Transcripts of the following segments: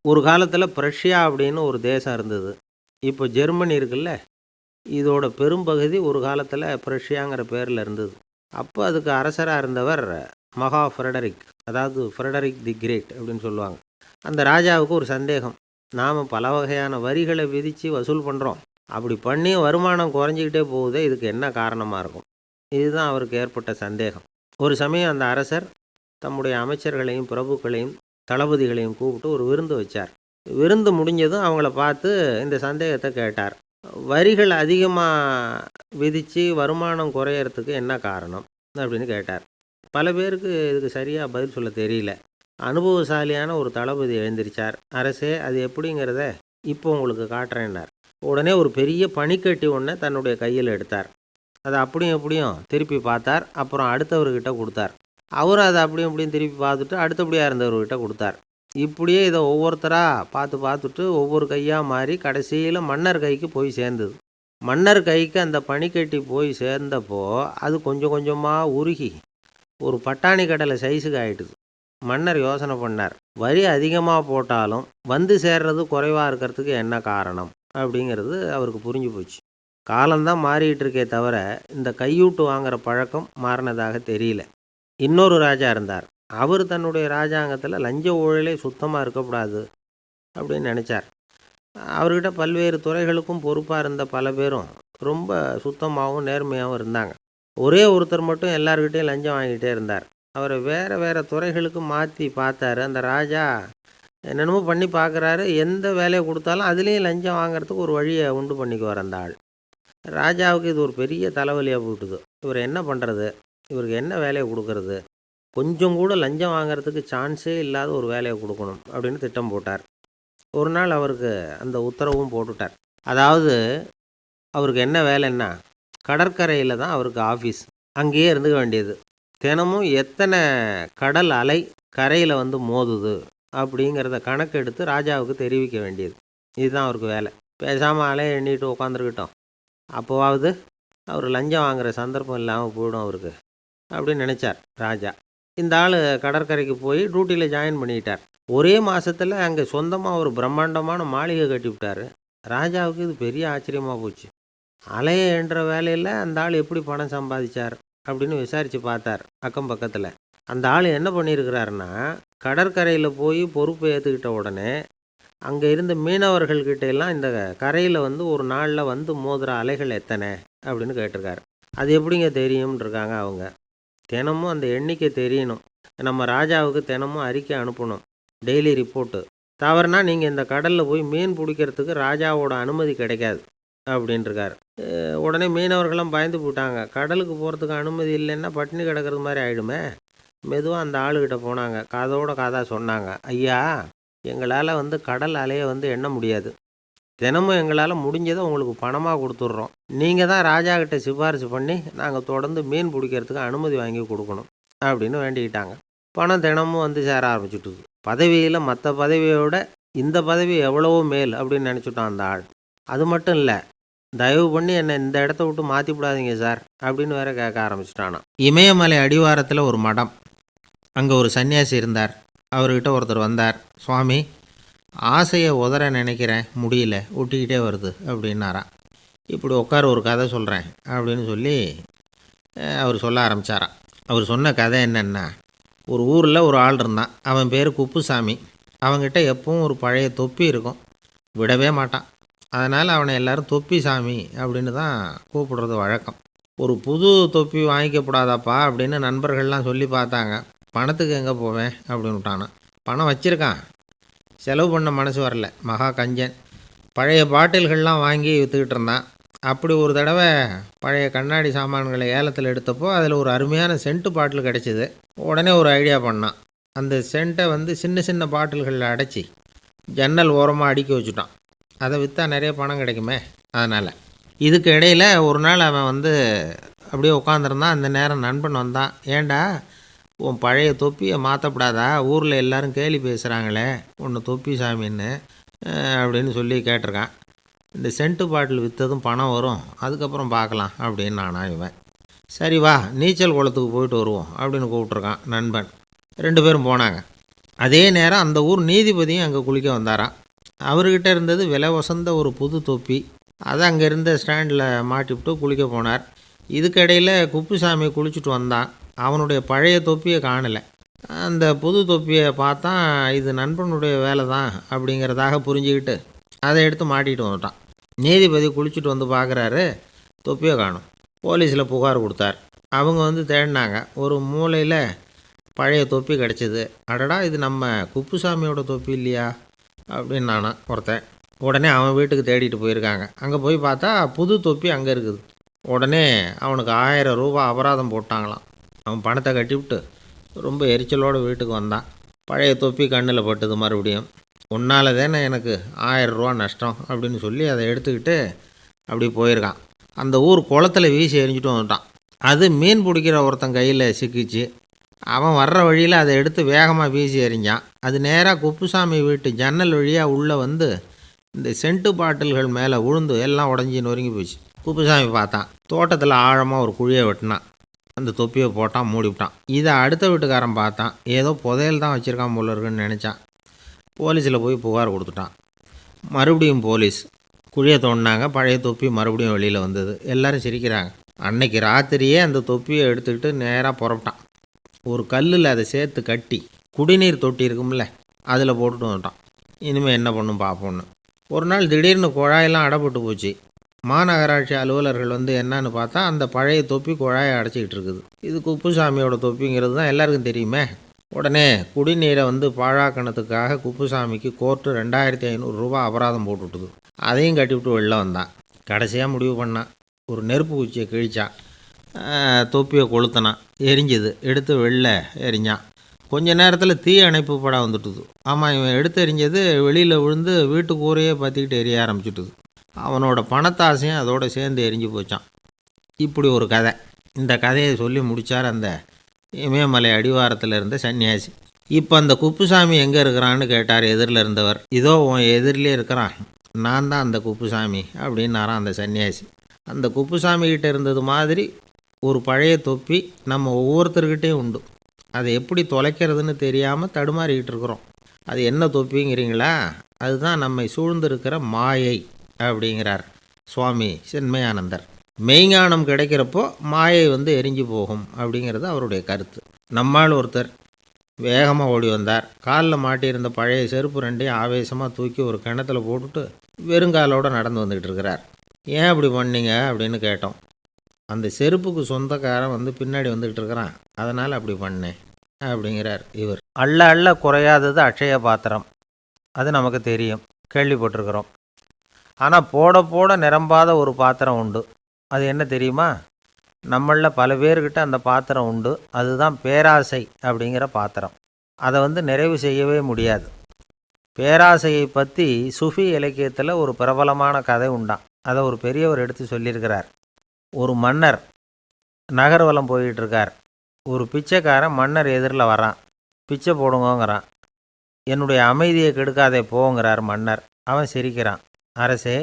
ஒரு காலத்தில் பிரஷ்யா அப்படின்னு ஒரு தேசம் இருந்தது. இப்போ ஜெர்மனி இருக்குல்ல, இதோட பெரும்பகுதி ஒரு காலத்தில் பிரஷ்யாங்கிற பேரில் இருந்தது. அப்போ அதுக்கு அரசராக இருந்தவர் மகா ஃப்ரெடரிக், அதாவது ஃப்ரெடரிக் தி கிரேட் அப்படின்னு சொல்லுவாங்க. அந்த ராஜாவுக்கு ஒரு சந்தேகம். நாம் பல வகையான வரிகளை விதித்து வசூல் பண்ணுறோம், அப்படி பண்ணி வருமானம் குறைஞ்சிக்கிட்டே போகுதே, இதுக்கு என்ன காரணமாக இருக்கும்? இதுதான் அவருக்கு ஏற்பட்ட சந்தேகம். ஒரு சமயம் அந்த அரசர் தம்முடைய அமைச்சர்களையும் பிரபுக்களையும் தளபதிகளையும் கூப்பிட்டு ஒரு விருந்து வச்சார். விருந்து முடிஞ்சதும் அவங்கள பார்த்து இந்த சந்தேகத்தை கேட்டார். வரிகள் அதிகமாக விதித்து வருமானம் குறையறதுக்கு என்ன காரணம் அப்படின்னு கேட்டார். பல பேருக்கு இதுக்கு சரியாக பதில் சொல்ல தெரியல. அனுபவசாலியான ஒரு தளபதி எழுந்திருச்சார். அரசே, அது எப்படிங்கிறத இப்போ உங்களுக்கு காட்டுறேன்னார். உடனே ஒரு பெரிய பனிக்கட்டி ஒன்றை தன்னுடைய கையில் எடுத்தார். அதை அப்படியும் எப்படியும் திருப்பி பார்த்தார். அப்புறம் அடுத்தவர்கிட்ட கொடுத்தார். அவரும் அதை அப்படியும் இப்படியும் திருப்பி பார்த்துட்டு அடுத்தபடியாக இருந்தவர்கிட்ட கொடுத்தார். இப்படியே இதை ஒவ்வொருத்தராக பார்த்துட்டு ஒவ்வொரு கையாக மாறி கடைசியில் மன்னர் கைக்கு போய் சேர்ந்தது. மன்னர் கைக்கு அந்த பனிக்கட்டி போய் சேர்ந்தப்போ அது கொஞ்சம் கொஞ்சமாக உருகி ஒரு பட்டாணி கடலை சைஸுக்கு ஆகிட்டுது. மன்னர் யோசனை பண்ணார், வரி அதிகமாக போட்டாலும் வந்து சேர்றது குறைவாக இருக்கிறதுக்கு என்ன காரணம் அப்படிங்கிறது அவருக்கு புரிஞ்சு போச்சு. காலம்தான் மாறிட்டு இருக்கே தவிர இந்த கையூட்டு வாங்குற பழக்கம் மாறினதாக தெரியல. இன்னொரு ராஜா இருந்தார். அவர் தன்னுடைய ராஜாங்கத்தில் லஞ்ச ஊழலே சுத்தமாக இருக்கக்கூடாது அப்படின்னு நினச்சார். அவர்கிட்ட பல்வேறு துறைகளுக்கும் பொறுப்பாக இருந்த பல பேரும் ரொம்ப சுத்தமாகவும் நேர்மையாகவும் இருந்தாங்க. ஒரே ஒருத்தர் மட்டும் எல்லார்கிட்டையும் லஞ்சம் வாங்கிட்டே இருந்தார். அவரை வேறு வேறு துறைகளுக்கு மாற்றி பார்த்தாரு. அந்த ராஜா என்னென்னமோ பண்ணி பார்க்குறாரு. எந்த வேலையை கொடுத்தாலும் அதுலேயும் லஞ்சம் வாங்கிறதுக்கு ஒரு வழியை உண்டு பண்ணிக்குவார் அந்த ஆள். ராஜாவுக்கு இது ஒரு பெரிய தலைவலியாக போட்டுது. இவர் என்ன பண்ணுறது? இவருக்கு என்ன வேலையை கொடுக்கறது? கொஞ்சம் கூட லஞ்சம் வாங்கிறதுக்கு சான்ஸே இல்லாத ஒரு வேலையை கொடுக்கணும் அப்படின்னு திட்டம் போட்டார். ஒரு நாள் அவருக்கு அந்த உத்தரவும் போட்டுட்டார். அதாவது அவருக்கு என்ன வேலைன்னா, கடற்கரையில் தான் அவருக்கு ஆஃபீஸ். அங்கேயே இருந்துக்க வேண்டியது. தினமும் எத்தனை கடல் அலை கரையில் வந்து மோதுது அப்படிங்கிறத கணக்கெடுத்து ராஜாவுக்கு தெரிவிக்க வேண்டியது. இதுதான் அவருக்கு வேலை. பேசாமல் அலையை எண்ணிட்டு உட்காந்துருக்கிட்டோம், அப்போவாவது அவர் லஞ்சம் வாங்குகிற சந்தர்ப்பம் இல்லாமல் போயிடும் அவருக்கு அப்படின்னு நினச்சார் ராஜா. இந்த ஆள் கடற்கரைக்கு போய் டியூட்டியில் ஜாயின் பண்ணிக்கிட்டார். ஒரே மாதத்தில் அங்கே சொந்தமாக ஒரு பிரம்மாண்டமான மாளிகை கட்டி விட்டார். ராஜாவுக்கு இது பெரிய ஆச்சரியமாக போச்சு. அலையை என்ற வேலையில் அந்த ஆள் எப்படி பணம் சம்பாதிச்சார் அப்படின்னு விசாரித்து பார்த்தார் அக்கம் பக்கத்தில். அந்த ஆள் என்ன பண்ணியிருக்கிறாருன்னா, கடற்கரையில் போய் பொறுப்பை ஏற்றுக்கிட்ட உடனே அங்கே இருந்த மீனவர்கள்கிட்ட எல்லாம் இந்த கரையில் வந்து ஒரு நாளில் வந்து மோதுகிற அலைகள் எத்தனை அப்படின்னு கேட்டிருக்காரு. அது எப்படிங்க தெரியும்னு இருக்காங்க அவங்க. தினமும் அந்த எண்ணிக்கை தெரியணும். நம்ம ராஜாவுக்கு தினமும் அறிக்கை அனுப்பணும், டெய்லி ரிப்போர்ட்டு. தவறுனா நீங்கள் இந்த கடலில் போய் மீன் பிடிக்கிறதுக்கு ராஜாவோட அனுமதி கிடைக்காது அப்படின்ட்டுருக்காரு. உடனே மீனவர்களும் பயந்து போட்டாங்க. கடலுக்கு போகிறதுக்கு அனுமதி இல்லைன்னா பட்டினி கிடக்கிறது மாதிரி ஆகிடுமே. மெதுவாக அந்த ஆளுகிட்ட போனாங்க. காதோட காதாக சொன்னாங்க, ஐயா, எங்களால் வந்து கடல் அலையை வந்து எண்ண முடியாது. தினமும் எங்களால் முடிஞ்சதை உங்களுக்கு பணமாக கொடுத்துட்றோம். நீங்கள் தான் ராஜா கிட்ட சிபாரிசு பண்ணி நாங்கள் தொடர்ந்து மீன் பிடிக்கிறதுக்கு அனுமதி வாங்கி கொடுக்கணும் அப்படின்னு வேண்டிக்கிட்டாங்க. பணம் தினமும் வந்து சேர ஆரம்பிச்சுட்டுது. பதவியில் மற்ற பதவியோட இந்த பதவி எவ்வளவோ மேல் அப்படின்னு நினச்சிட்டான் அந்த ஆள். அது மட்டும் இல்லை, தயவு பண்ணி என்னை இந்த இடத்த விட்டு மாற்றி விடாதீங்க சார் அப்படின்னு வேற கேட்க ஆரம்பிச்சிட்டானா. இமயமலை அடிவாரத்தில் ஒரு மடம். அங்கே ஒரு சன்னியாசி இருந்தார். அவர்கிட்ட ஒருத்தர் வந்தார். சுவாமி, ஆசையை உதற நினைக்கிறேன், முடியல, ஒட்டிக்கிட்டே வருது அப்படின்னாராம். இப்படி உட்கார ஒரு கதை சொல்கிறேன் அப்படின்னு சொல்லி அவர் சொல்ல ஆரம்பித்தாராம். அவர் சொன்ன கதை என்னென்னா, ஒரு ஊரில் ஒரு ஆள் இருந்தான். அவன் பேர் குப்புசாமி. அவங்ககிட்ட எப்பவும் ஒரு பழைய தொப்பி இருக்கும், விடவே மாட்டான். அதனால் அவனை எல்லோரும் தொப்பி சாமி அப்படின்னு தான் கூப்பிடுறது வழக்கம். ஒரு புது தொப்பி வாங்கிக்கப்படாதாப்பா அப்படின்னு நண்பர்கள்லாம் சொல்லி பார்த்தாங்க. பணத்துக்கு எங்கே போவேன் அப்படின்னு விட்டானா. பணம் வச்சுருக்கான், செலவு பண்ண மனசு வரல, மகா கஞ்சன். பழைய பாட்டில்கள்லாம் வாங்கி விற்றுக்கிட்டு இருந்தான். அப்படி ஒரு தடவை பழைய கண்ணாடி சாமான்களை ஏலத்தில் எடுத்தப்போ அதில் ஒரு அருமையான சென்ட்டு பாட்டில் கிடச்சிது. உடனே ஒரு ஐடியா பண்ணான். அந்த சென்ட்டை வந்து சின்ன சின்ன பாட்டில்களில் அடைச்சி ஜன்னல் ஓரமாக அடுக்கி வச்சுட்டான். அதை விற்றா நிறைய பணம் கிடைக்குமே. அதனால் இதுக்கு இடையில் ஒரு நாள் அவன் வந்து அப்படியே உட்காந்துருந்தான். அந்த நேரம் நண்பன் வந்தான். ஏண்டா, உன் பழைய தொப்பியை மாற்றப்படாதா? ஊரில் எல்லோரும் கேலி பேசுகிறாங்களே ஒன்று தொப்பி சாமின்னு அப்படின்னு சொல்லி கேட்டிருக்கான். இந்த சென்ட்டு பாட்டில் விற்றதும் பணம் வரும், அதுக்கப்புறம் பார்க்கலாம் அப்படின்னு நானா இவன். சரி வா, நீச்சல் குளத்துக்கு போயிட்டு வருவோம் அப்படின்னு கூப்பிட்ருக்கான் நண்பன். 2 பேரும் போனாங்க. அதே நேரம் அந்த ஊர் நீதிபதியும் அங்கே குளிக்க வந்தாராம். அவர்கிட்ட இருந்தது விலை வசந்த ஒரு புது தொப்பி. அதை அங்கே இருந்த ஸ்டாண்டில் மாட்டிவிட்டு குளிக்க போனார். இதுக்கிடையில் குப்புசாமி குளிச்சுட்டு வந்தான். அவனுடைய பழைய தொப்பியை காணலை. அந்த புது தொப்பியை பார்த்தா இது நண்பனுடைய வேலை தான் அப்படிங்கிறதாக புரிஞ்சுக்கிட்டு அதை எடுத்து மாட்டிகிட்டு வந்துட்டான். நீதிபதி குளிச்சுட்டு வந்து பார்க்குறாரு, தொப்பியை காணும். போலீஸில் புகார் கொடுத்தார். அவங்க வந்து தேடினாங்க. ஒரு மூலையில் பழைய தொப்பி கிடச்சிது. அடடா, இது நம்ம குப்புசாமியோட தொப்பி இல்லையா அப்படின்னு நானா ஒருத்தன். உடனே அவன் வீட்டுக்கு தேடிட்டு போயிருக்காங்க. அங்கே போய் பார்த்தா புது தொப்பி அங்கே இருக்குது. உடனே அவனுக்கு 1000 ரூபா அபராதம் போட்டாங்களாம். அவன் பணத்தை கட்டிவிட்டு ரொம்ப எரிச்சலோடு வீட்டுக்கு வந்தான். பழைய தொப்பி கண்ணில் பட்டுது. மறுபடியும் உன்னால் தானே எனக்கு 1000 ரூபா நஷ்டம் அப்படின்னு சொல்லி அதை எடுத்துக்கிட்டு அப்படி போயிருக்கான். அந்த ஊர் குளத்தில் வீசி எரிஞ்சிட்டு வந்துட்டான். அது மீன் பிடிக்கிற ஒருத்தன் கையில் சிக்கிச்சு. அவன் வர்ற வழியில் அதை எடுத்து வேகமாக வீசி எறிஞ்சான். அது நேராக குப்புசாமி வீட்டு ஜன்னல் வழியாக உள்ளே வந்து இந்த சென்ட்டு பாட்டில்கள் மேலே உழுந்து எல்லாம் உடஞ்சி நொறுங்கி போச்சு. குப்புசாமி பார்த்தான். தோட்டத்தில் ஆழமாக ஒரு குழியை வெட்டினான். அந்த தொப்பியை போட்டான், மூடிவிட்டான். இதை அடுத்த வீட்டுக்காரன் பார்த்தான். ஏதோ புதையல் தான் வச்சுருக்கான் போல இருக்குன்னு நினச்சான். போலீஸில் போய் புகார் கொடுத்துட்டான். மறுபடியும் போலீஸ் குழியை தோண்டினாங்க. பழைய தொப்பி மறுபடியும் வெளியில் வந்தது. எல்லோரும் சிரிக்கிறாங்க. அன்னைக்கு ராத்திரியே அந்த தொப்பியை எடுத்துக்கிட்டு நேராக புறப்பட்டான். ஒரு கல்லில் அதை சேர்த்து கட்டி குடிநீர் தொட்டி இருக்கும்ல, அதில் போட்டுட்டு வந்துட்டான். இனிமேல் என்ன பண்ணும் பார்ப்போன்னு. ஒரு நாள் திடீர்னு குழாயெல்லாம் அடைப்பட்டு போச்சு. மாநகராட்சி அலுவலர்கள் வந்து என்னன்னு பார்த்தா அந்த பழைய தொப்பி குழாயை அடைச்சிக்கிட்டு இருக்குது. இது குப்புசாமியோட தொப்பிங்கிறது தான் எல்லாருக்கும் தெரியுமே. உடனே குடிநீரை வந்து பாழாக்கணத்துக்காக குப்புசாமிக்கு கோர்ட்டு 2500 ரூபா அபராதம் போட்டுவிட்டுது. அதையும் கட்டிவிட்டு வெளில வந்தான். கடைசியாக முடிவு பண்ணான். ஒரு நெருப்பு குச்சியை கிழிச்சான். தொப்பியை கொளுத்தினான். எரிஞ்சுது. எடுத்து வெளில எரிஞ்சான். கொஞ்ச நேரத்தில் தீ அணைப்பு படம் வந்துட்டுது. ஆமாம், இவன் எடுத்து எரிஞ்சது வெளியில் விழுந்து வீட்டு கூரையே பற்றிக்கிட்டு எரிய ஆரம்பிச்சுட்டுது. அவனோட பணத்தாசையும் அதோடு சேர்ந்து எரிஞ்சு போச்சான். இப்படி ஒரு கதை. இந்த கதையை சொல்லி முடித்தார் அந்த இமயமலை அடிவாரத்தில் இருந்த சன்னியாசி. இப்போ அந்த குப்புசாமி எங்கே இருக்கிறான்னு கேட்டார் எதிரில் இருந்தவர். இதோ உன் எதிரிலே இருக்கிறான், நான் தான் அந்த குப்புசாமி அப்படின்னாரான் அந்த சன்னியாசி. அந்த குப்புசாமி கிட்டே இருந்தது மாதிரி ஒரு பழைய தொப்பி நம்ம ஒவ்வொருத்தர்கிட்டையும் உண்டு. அதை எப்படி தொலைக்கிறதுன்னு தெரியாமல் தடுமாறிக்கிட்டு இருக்கிறோம். அது என்ன தொப்பிங்கிறீங்களா? அதுதான் நம்மை சூழ்ந்திருக்கிற மாயை அப்படிங்கிறார் சுவாமி சின்மயானந்தர். மெய்ஞானம் கிடைக்கிறப்போ மாயை வந்து எரிஞ்சு போகும் அப்படிங்கிறது அவருடைய கருத்து. நம்மால் ஒருத்தர் வேகமாக ஓடி வந்தார். காலில் மாட்டியிருந்த பழைய செருப்பு ரெண்டையும் ஆவேசமாக தூக்கி ஒரு கிணத்துல போட்டுட்டு வெறுங்காலோடு நடந்து வந்துக்கிட்டு இருக்கிறார். ஏன் அப்படி பண்ணீங்க அப்படின்னு கேட்டோம். அந்த செருப்புக்கு சொந்தக்காரன் வந்து பின்னாடி வந்துக்கிட்டு இருக்கிறான், அதனால் அப்படி பண்ணேன் அப்படிங்கிறார் இவர். அள்ள அள்ள குறையாதது அட்சய பாத்திரம். அது நமக்கு தெரியும், கேள்விப்பட்டிருக்கிறோம். ஆனால் போட போட நிரம்பாத ஒரு பாத்திரம் உண்டு. அது என்ன தெரியுமா? நம்மளில் பல பேர்கிட்ட அந்த பாத்திரம் உண்டு. அதுதான் பேராசை அப்படிங்கிற பாத்திரம். அதை வந்து நிறைவு செய்யவே முடியாது. பேராசையை பற்றி சுஃபி இலக்கியத்தில் ஒரு பிரபலமான கதை உண்டான். அதை ஒரு பெரியவர் எடுத்து சொல்லியிருக்கிறார். ஒரு மன்னர் நகர்வலம் போயிட்டுருக்கார். ஒரு பிச்சைக்காரன் மன்னர் எதிரில் வரான். பிச்சை போடுங்கோங்கிறான். என்னுடைய அமைதியை கெடுக்காதே போங்கிறார் மன்னர். அவன் சிரிக்கிறான். அரசே,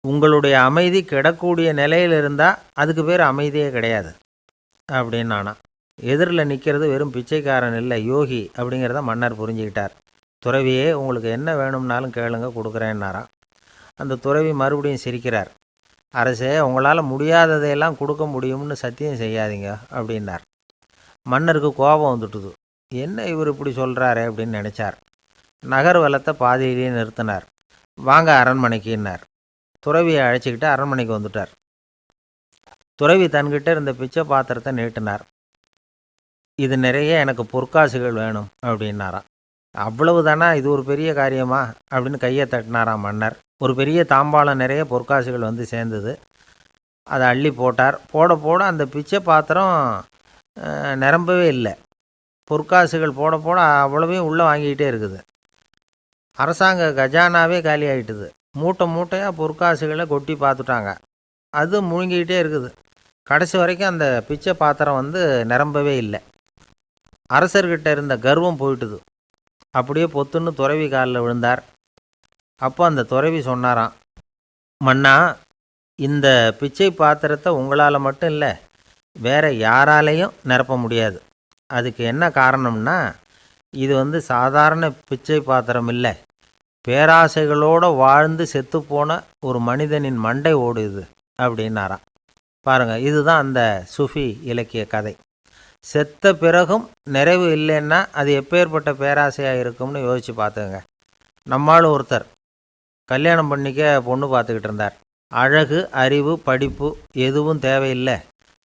உங்களுடைய அமைதி கெடக்கூடிய நிலையில் இருந்தால் அதுக்கு பேர் அமைதியே கிடையாது அப்படின்னு நானா. எதிரில் நிற்கிறது வெறும் பிச்சைக்காரன் இல்லை, யோகி அப்படிங்கிறத மன்னர் புரிஞ்சுக்கிட்டார். துறவியே, உங்களுக்கு என்ன வேணும்னாலும் கேளுங்க, கொடுக்குறேன்னாரான். அந்த துறவி மறுபடியும் சிரிக்கிறார். அரசே, உங்களால் முடியாததையெல்லாம் கொடுக்க முடியும்னு சத்தியம் செய்யாதீங்க அப்படின்னார். மன்னருக்கு கோபம் வந்துட்டுது. என்ன இவர் இப்படி சொல்கிறாரே அப்படின்னு நினச்சார். நகர் வலத்தை பாதியிலேயே நிறுத்தினார். வாங்க அரண்மனைக்குன்னார். துறவியை அழைச்சிக்கிட்டு அரண்மனைக்கு வந்துட்டார். துறவி தன்கிட்ட இருந்த பிச்சை பாத்திரத்தை நீட்டினார். இது நிறைய எனக்கு பொற்காசுகள் வேணும் அப்படின்னாராம். அவ்வளவு தானா, இது ஒரு பெரிய காரியமா அப்படின்னு கையை தட்டினாராம் மன்னர். ஒரு பெரிய தாம்பாளம் நிறைய பொற்காசுகள் வந்து சேர்ந்தது. அதை அள்ளி போட்டார். போட போட அந்த பிச்சை பாத்திரம் நிரம்பவே இல்லை. பொற்காசுகள் போட போட அவ்வளவையும் உள்ளே வாங்கிக்கிட்டே இருக்குது. அரசாங்க கஜானாவே காலி ஆகிட்டுது. மூட்டை மூட்டையாக பொற்காசுகளை கொட்டி பார்த்துட்டாங்க. அது முழுங்கிக்கிட்டே இருக்குது. கடைசி வரைக்கும் அந்த பிச்சை பாத்திரம் வந்து நிரம்பவே இல்லை. அரசர்கிட்ட இருந்த கர்வம் போயிட்டுது. அப்படியே பொத்துன்னு துறவி காலில் விழுந்தார். அப்போ அந்த துறவி சொன்னாராம், மன்னா, இந்த பிச்சை பாத்திரத்தை உங்களால் மட்டும் இல்லை, வேற யாராலையும் நிரப்ப முடியாது. அதுக்கு என்ன காரணம்னா, இது சாதாரண பிச்சை பாத்திரம் இல்லை, பேராசைகளோடு வாழ்ந்து செத்துப்போன ஒரு மனிதனின் மண்டை ஓடுது அப்படின்னாராம். பாருங்கள், இதுதான் அந்த சுஃபி இலக்கிய கதை. செத்த பிறகும் நிறைவு இல்லைன்னா அது எப்பேற்பட்ட பேராசையாக இருக்கும்னு யோசித்து பார்த்துங்க. நம்மளும் ஒருத்தர் கல்யாணம் பண்ணிக்க பொண்ணு பார்த்துக்கிட்டு இருந்தார். அழகு, அறிவு, படிப்பு எதுவும் தேவையில்லை,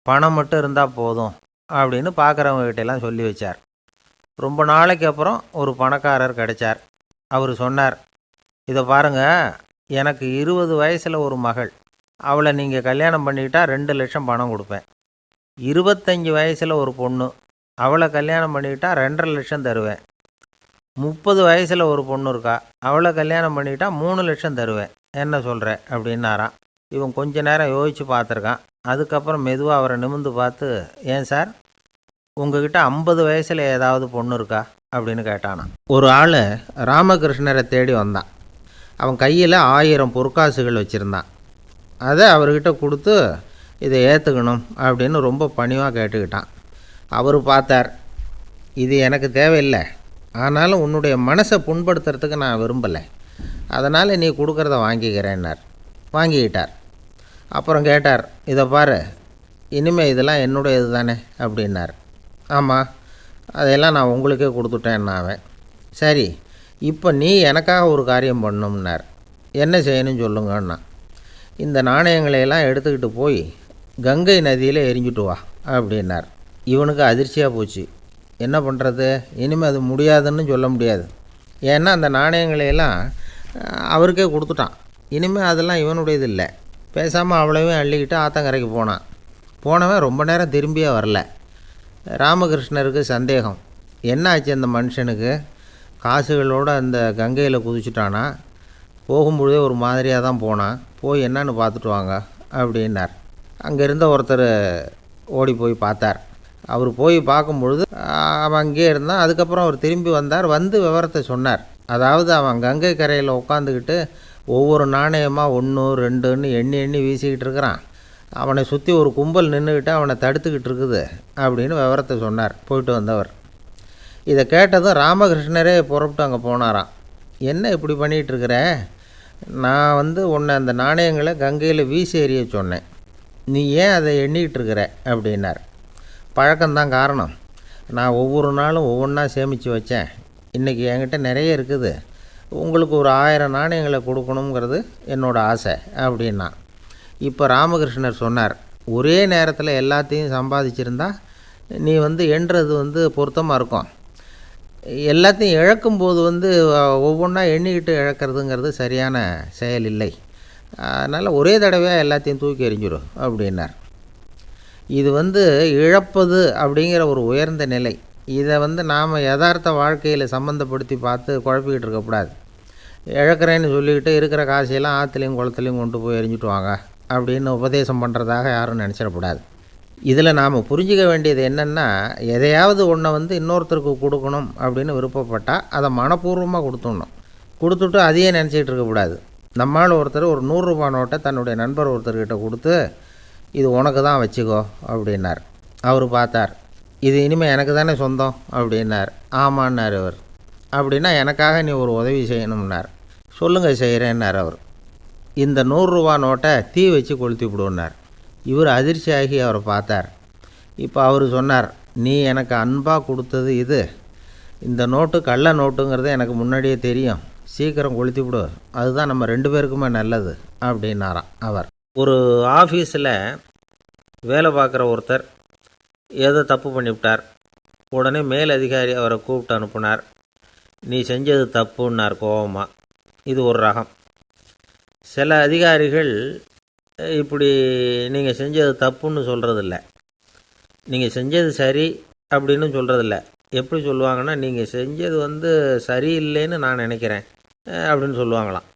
பணம் மட்டும் இருந்தால் போதும் அப்படின்னு பார்க்குறவங்ககிட்டெல்லாம் சொல்லி வச்சார். ரொம்ப நாளைக்கு அப்புறம் ஒரு பணக்காரர் கிடைச்சார். அவர் சொன்னார், இதை பாருங்கள், எனக்கு 20 வயசில் ஒரு மகள், அவளை நீங்கள் கல்யாணம் பண்ணிக்கிட்டால் 2 லட்சம் பணம் கொடுப்பேன். 25 வயசில் ஒரு பொண்ணு, அவளை கல்யாணம் பண்ணிக்கிட்டால் 2.5 லட்சம் தருவேன். 30 வயசில் ஒரு பொண்ணு இருக்கா, அவளை கல்யாணம் பண்ணிக்கிட்டால் 3 லட்சம் தருவேன். என்ன சொல்கிற அப்படின்னாராம். இவன் கொஞ்ச நேரம் யோசித்து பார்த்துருக்கான். அதுக்கப்புறம் மெதுவாக அவரை நிமிர்ந்து பார்த்து, ஏன் சார், உங்ககிட்ட 50 வயசில் ஏதாவது பொண்ணு இருக்கா அப்படின்னு கேட்டானான். ஒரு ஆள் ராமகிருஷ்ணரை தேடி வந்தான். அவன் கையில் 1000 பொற்காசுகள் வச்சுருந்தான். அதை அவர்கிட்ட கொடுத்து இதை ஏற்றுக்கணும் அப்படின்னு ரொம்ப பணிவாக கேட்டுக்கிட்டான். அவர் பார்த்தார், இது எனக்கு தேவையில்லை, ஆனாலும் உன்னுடைய மனசை புண்படுத்துறதுக்கு நான் விரும்பலை, அதனால் நீ கொடுக்குறத வாங்கிக்கிறேன்னார். வாங்கிக்கிட்டார். அப்புறம் கேட்டார், இதை பாரு, இனிமேல் இதெல்லாம் என்னுடையது தானே அப்படின்னார். ஆமாம், அதையெல்லாம் நான் உங்களுக்கே கொடுத்துட்டேன்னா அவன். சரி, இப்போ நீ எனக்காக ஒரு காரியம் பண்ணணும்னார். என்ன செய்யணும்னு சொல்லுங்கன்னா, இந்த நாணயங்களையெல்லாம் எடுத்துக்கிட்டு போய் கங்கை நதியில் எரிஞ்சுட்டு வா அப்படின்னார். இவனுக்கு அதிர்ச்சியாக போச்சு. என்ன பண்ணுறது, இனிமேல் அது முடியாதுன்னு சொல்ல முடியாது. ஏன்னா அந்த நாணயங்களையெல்லாம் அவருக்கே கொடுத்துட்டான். இனிமேல் அதெல்லாம் இவனுடையது இல்லை. பேசாமல் அவ்வளவையும் அள்ளிக்கிட்டு ஆத்தங்கரைக்கு போனான். போனவன் ரொம்ப நேரம் திரும்பியே வரல. ராமகிருஷ்ணருக்கு சந்தேகம், என்ன ஆச்சு அந்த மனுஷனுக்கு, காசுகளோடு அந்த கங்கையில் குதிச்சுட்டானா, போகும்பொழுதே ஒரு மாதிரியாக தான் போனான், போய் என்னன்னு பார்த்துட்டு வாங்க அப்படின்னார். அங்கே இருந்த ஒருத்தர் ஓடி போய் பார்த்தார். அவர் போய் பார்க்கும்பொழுது அவன் அங்கேயே இருந்தான். அதுக்கப்புறம் அவர் திரும்பி வந்தார். வந்து விவரத்தை சொன்னார். அதாவது அவன் கங்கை கரையில் உட்காந்துக்கிட்டு ஒவ்வொரு நாணயமாக 1, 2ன்னு எண்ணி எண்ணி வீசிக்கிட்டு இருக்கிறான். அவனை சுற்றி ஒரு கும்பல் நின்றுக்கிட்டு அவனை தடுத்துக்கிட்டு இருக்குது அப்படின்னு விவரத்தை சொன்னார் போயிட்டு வந்தவர். இதை கேட்டதும் ராமகிருஷ்ணரே புறப்பட்டு அங்கே போனாராம். என்ன இப்படி பண்ணிகிட்ருக்கிற, நான் உன்னை அந்த நாணயங்களை கங்கையில் வீசி எறிய சொன்னேன், நீ ஏன் அதை எண்ணிக்கிட்டு இருக்கிற அப்படின்னார். பழக்கம்தான் காரணம், நான் ஒவ்வொரு நாளும் ஒவ்வொன்றா சேமித்து வச்சேன், இன்றைக்கி என்கிட்ட நிறைய இருக்குது, உங்களுக்கு ஒரு 1000 நாணயங்களை கொடுக்கணுங்கிறது என்னோடய ஆசை அப்படின்னா. இப்போ ராமகிருஷ்ணர் சொன்னார், ஒரே நேரத்தில் எல்லாத்தையும் சம்பாதிச்சிருந்தா நீ எண்ணுறது பொருத்தமாக இருக்கும். எல்லாத்தையும் இழக்கும்போது ஒவ்வொன்றா எண்ணிக்கிட்டு இழக்கிறதுங்கிறது சரியான செயல் இல்லை. அதனால் ஒரே தடவையாக எல்லாத்தையும் தூக்கி எறிஞ்சிடும் அப்படின்னார். இது இழப்பது அப்படிங்கிற ஒரு உயர்ந்த நிலை. இதை நாம் யதார்த்த வாழ்க்கையில் சம்மந்தப்படுத்தி பார்த்து குழப்பிக்கிட்டு இருக்கக்கூடாது. இழக்கிறேன்னு சொல்லிக்கிட்டு இருக்கிற காசையெல்லாம் ஆற்றுலையும் குளத்துலையும் கொண்டு போய் எரிஞ்சிட்டு வாங்க அப்படின்னு உபதேசம் பண்ணுறதாக யாரும் நினச்சிடக்கூடாது. இதில் நாம் புரிஞ்சிக்க வேண்டியது என்னென்னா, எதையாவது ஒன்றை இன்னொருத்தருக்கு கொடுக்கணும் அப்படின்னு விருப்பப்பட்டால் அதை மனப்பூர்வமாக கொடுத்துடணும். கொடுத்துட்டு அதையே நினச்சிக்கிட்டு இருக்கக்கூடாது. நம்மால் ஒருத்தர் ஒரு 100 ரூபா நோட்டை தன்னுடைய நண்பர் ஒருத்தர்கிட்ட கொடுத்து, இது உனக்கு தான் வச்சுக்கோ அப்படின்னார். அவர் பார்த்தார், இது இனிமேல் எனக்கு தானே சொந்தம் அப்படின்னார். ஆமான்னார் அவர். அப்படின்னா எனக்காக நீ ஒரு உதவி செய்யணும்னார். சொல்லுங்கள் செய்கிறேன்னார் அவர். இந்த 100 ரூபா நோட்டை தீ வச்சு கொளுத்தி விடுன்னார். இவர் அதிர்ச்சியாகி அவரை பார்த்தார். இப்போ அவர் சொன்னார், நீ எனக்கு அன்பாக கொடுத்தது இது, இந்த நோட்டு கள்ள நோட்டுங்கிறது எனக்கு முன்னாடியே தெரியும், சீக்கிரம் கொளுத்தி விடு, அதுதான் நம்ம 2 பேருக்குமே நல்லது அப்படின்னாராம் அவர். ஒரு ஆஃபீஸில் வேலை பார்க்குற ஒருத்தர் ஏதோ தப்பு பண்ணிவிட்டார். உடனே மேல் அதிகாரி அவரை கூப்பிட்டு அனுப்புனார். நீ செஞ்சது தப்புன்னார் கோபமாக. இது ஒரு ரகம். சில அதிகாரிகள் இப்படி நீங்கள் செஞ்சது தப்புன்னு சொல்கிறதில்ல, நீங்கள் செஞ்சது சரி அப்படின்னு சொல்கிறதில்ல. எப்படி சொல்லுவாங்கன்னா, நீங்கள் செஞ்சது சரியில்லைன்னு நான் நினைக்கிறேன் அப்படின்னு சொல்லுவாங்களாம்.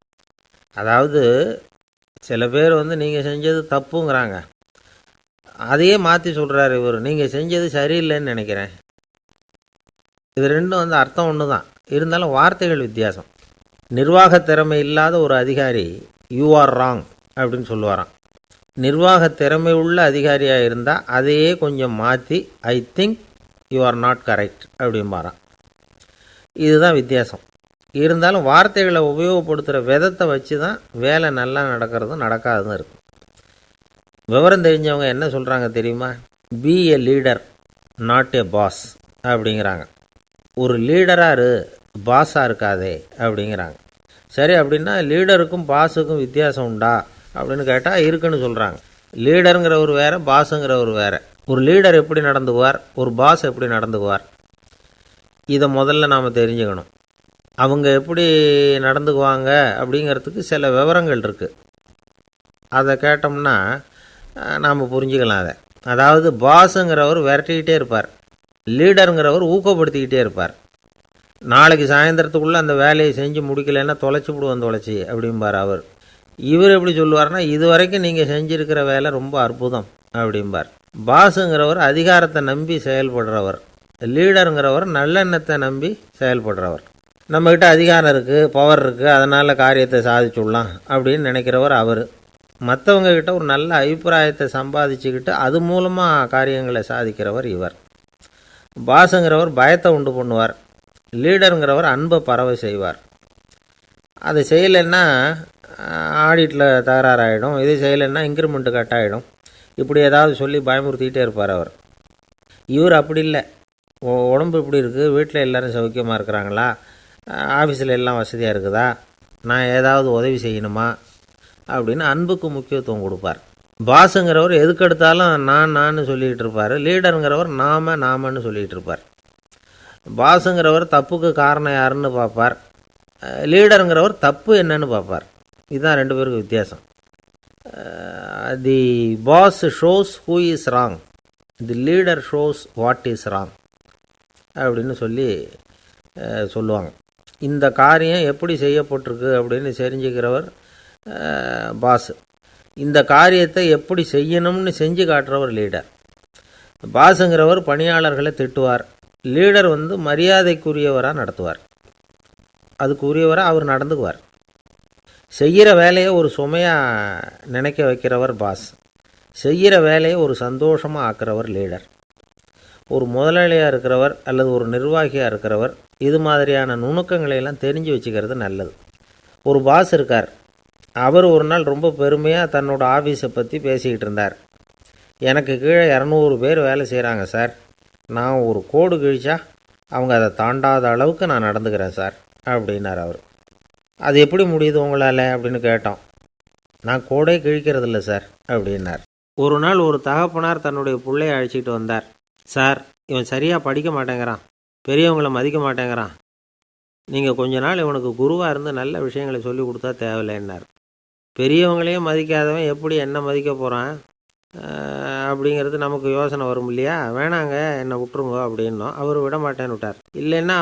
அதாவது சில பேர் நீங்கள் செஞ்சது தப்புங்கிறாங்க, அதையே மாற்றி சொல்கிறாரு இவர், நீங்கள் செஞ்சது சரியில்லைன்னு நினைக்கிறேன். இது ரெண்டும் அர்த்தம் ஒன்று தான், இருந்தாலும் வார்த்தைகள் வித்தியாசம். நிர்வாக திறமை இல்லாத ஒரு அதிகாரி யூ ஆர் ராங் அப்படின்னு சொல்லுவாராம். நிர்வாக திறமை உள்ள அதிகாரியாக இருந்தால் அதையே கொஞ்சம் மாற்றி I think you are not correct அப்படிம்பாரான். இதுதான் வித்தியாசம். இருந்தாலும் வார்த்தைகளை உபயோகப்படுத்துகிற விதத்தை வச்சு தான் வேலை நல்லா நடக்கிறதும் நடக்காததும் இருக்குது. விவரம் தெரிஞ்சவங்க என்ன சொல்கிறாங்க தெரியுமா? Be a leader not a boss அப்படிங்கிறாங்க. ஒரு லீடராக இரு, பாஸாக இருக்காதே அப்படிங்கிறாங்க. சரி, அப்படின்னா லீடருக்கும் பாஸுக்கும் வித்தியாசம் உண்டா அப்படின்னு கேட்டால் இருக்குன்னு சொல்கிறாங்க. லீடருங்கிறவர் வேறு, பாஸுங்கிறவர் வேறு. ஒரு லீடர் எப்படி நடந்துக்குவார், ஒரு பாஸ் எப்படி நடந்துக்குவார், இதை முதல்ல நாம் தெரிஞ்சுக்கணும். அவங்க எப்படி நடந்துக்குவாங்க அப்படிங்கிறதுக்கு சில விவரங்கள் இருக்குது. அதை கேட்டோம்னா நாம் புரிஞ்சுக்கலாம் அதை. அதாவது பாஸுங்கிறவர் விரட்டிக்கிட்டே இருப்பார், லீடருங்கிறவர் ஊக்கப்படுத்திக்கிட்டே இருப்பார். நாளைக்கு சாயந்தரத்துக்குள்ளே அந்த வேலையை செஞ்சு முடிக்கலைன்னா தொலைச்சி விடுவோம் தொலைச்சி அப்படிம்பார் அவர். இவர் எப்படி சொல்லுவார்னா, இது வரைக்கும் நீங்கள் செஞ்சுருக்கிற வேலை ரொம்ப அற்புதம் அப்படிம்பார். பாஸுங்கிறவர் அதிகாரத்தை நம்பி செயல்படுறவர், லீடருங்கிறவர் நல்லெண்ணத்தை நம்பி செயல்படுறவர். நம்மக்கிட்ட அதிகாரம் இருக்குது, பவர் இருக்குது, அதனால் காரியத்தை சாதிச்சுடலாம் அப்படின்னு நினைக்கிறவர் அவர். மற்றவங்கக்கிட்ட ஒரு நல்ல அபிப்பிராயத்தை சம்பாதிச்சுக்கிட்டு அது மூலமாக காரியங்களை சாதிக்கிறவர் இவர். பாஸுங்கிறவர் பயத்தை உண்டு பண்ணுவார், லீடருங்கிறவர் அன்பை பரவ செய்வார். அதை செய்யலைன்னா ஆடிட்டில் தகராறாயிடும், இது செய்யலைன்னா இன்க்ரிமெண்ட்டு கட் ஆகிடும், இப்படி ஏதாவது சொல்லி பயமுறுத்திக்கிட்டே இருப்பார் அவர். இவர் அப்படி இல்லை. உடம்பு இப்படி இருக்குது, வீட்டில் எல்லோரும் சௌக்கியமாக இருக்கிறாங்களா, ஆஃபீஸில் எல்லாம் வசதியாக இருக்குதா, நான் ஏதாவது உதவி செய்யணுமா அப்படின்னு அன்புக்கு முக்கியத்துவம் கொடுப்பார். பாஸுங்கிறவர் எதுக்கெடுத்தாலும் நான் சொல்லிக்கிட்டு இருப்பார், லீடருங்கிறவர் நாமன்னு சொல்லிக்கிட்டு இருப்பார். பாஸுங்கிறவர் தப்புக்கு காரணம் யாருன்னு பார்ப்பார், லீடருங்கிறவர் தப்பு என்னன்னு பார்ப்பார். இதுதான் ரெண்டு பேருக்கு வித்தியாசம். The boss shows who is wrong, the leader shows what is wrong அப்படின்னு சொல்லுவாங்க. இந்த காரியம் எப்படி செய்யப்பட்டிருக்கு அப்படின்னு தெரிஞ்சுக்கிறவர் பாஸ். இந்த காரியத்தை எப்படி செய்யணும்னு செஞ்சு காட்டுறவர் லீடர். பாஸுங்கிறவர் பணியாளர்களை திட்டுவார், லீடர் மரியாதைக்குரியவராக நடத்துவார், அதுக்குரியவராக அவர் நடந்துக்குவார். செய்கிற வேலையை ஒரு சுமையாக நினைக்க வைக்கிறவர் பாஸ், செய்கிற வேலையை ஒரு சந்தோஷமாக ஆக்கிறவர் லீடர். ஒரு முதலாளியாக இருக்கிறவர் அல்லது ஒரு நிர்வாகியாக இருக்கிறவர் இது மாதிரியான நுணுக்கங்களையெல்லாம் தெரிஞ்சு வச்சுக்கிறது நல்லது. ஒரு பாஸ் இருக்கார், அவர் ஒரு நாள் ரொம்ப பெருமையாக தன்னோட ஆஃபீஸை பற்றி பேசிக்கிட்டு இருந்தார். எனக்கு கீழே 200 பேர் வேலை செய்கிறாங்க சார், நான் ஒரு கோடு கிழிச்சா அவங்க அதை தாண்டாத அளவுக்கு நான் நடந்துக்கிறேன் சார் அப்படின்னார் அவர். அது எப்படி முடியுது உங்களால் அப்படின்னு கேட்டோம். நான் கோடே கிழிக்கிறதில்ல சார் அப்படின்னார். ஒரு நாள் ஒரு தகப்பனார் தன்னுடைய பிள்ளையை அழைச்சிட்டு வந்தார். சார், இவன் சரியாக படிக்க மாட்டேங்கிறான், பெரியவங்களை மதிக்க மாட்டேங்கிறான், நீங்கள் கொஞ்ச நாள் இவனுக்கு குருவாக இருந்து நல்ல விஷயங்களை சொல்லி கொடுத்தா தேவையில்லைன்னார். பெரியவங்களையும் மதிக்காதவன் எப்படி என்ன மதிக்க போகிறான் அப்படிங்கிறது நமக்கு யோசனை வரும் இல்லையா? வேணாங்க, என்னை விட்டுருங்க அப்படின்னோம். அவர் விட மாட்டேன்னு விட்டார். இல்லைன்னா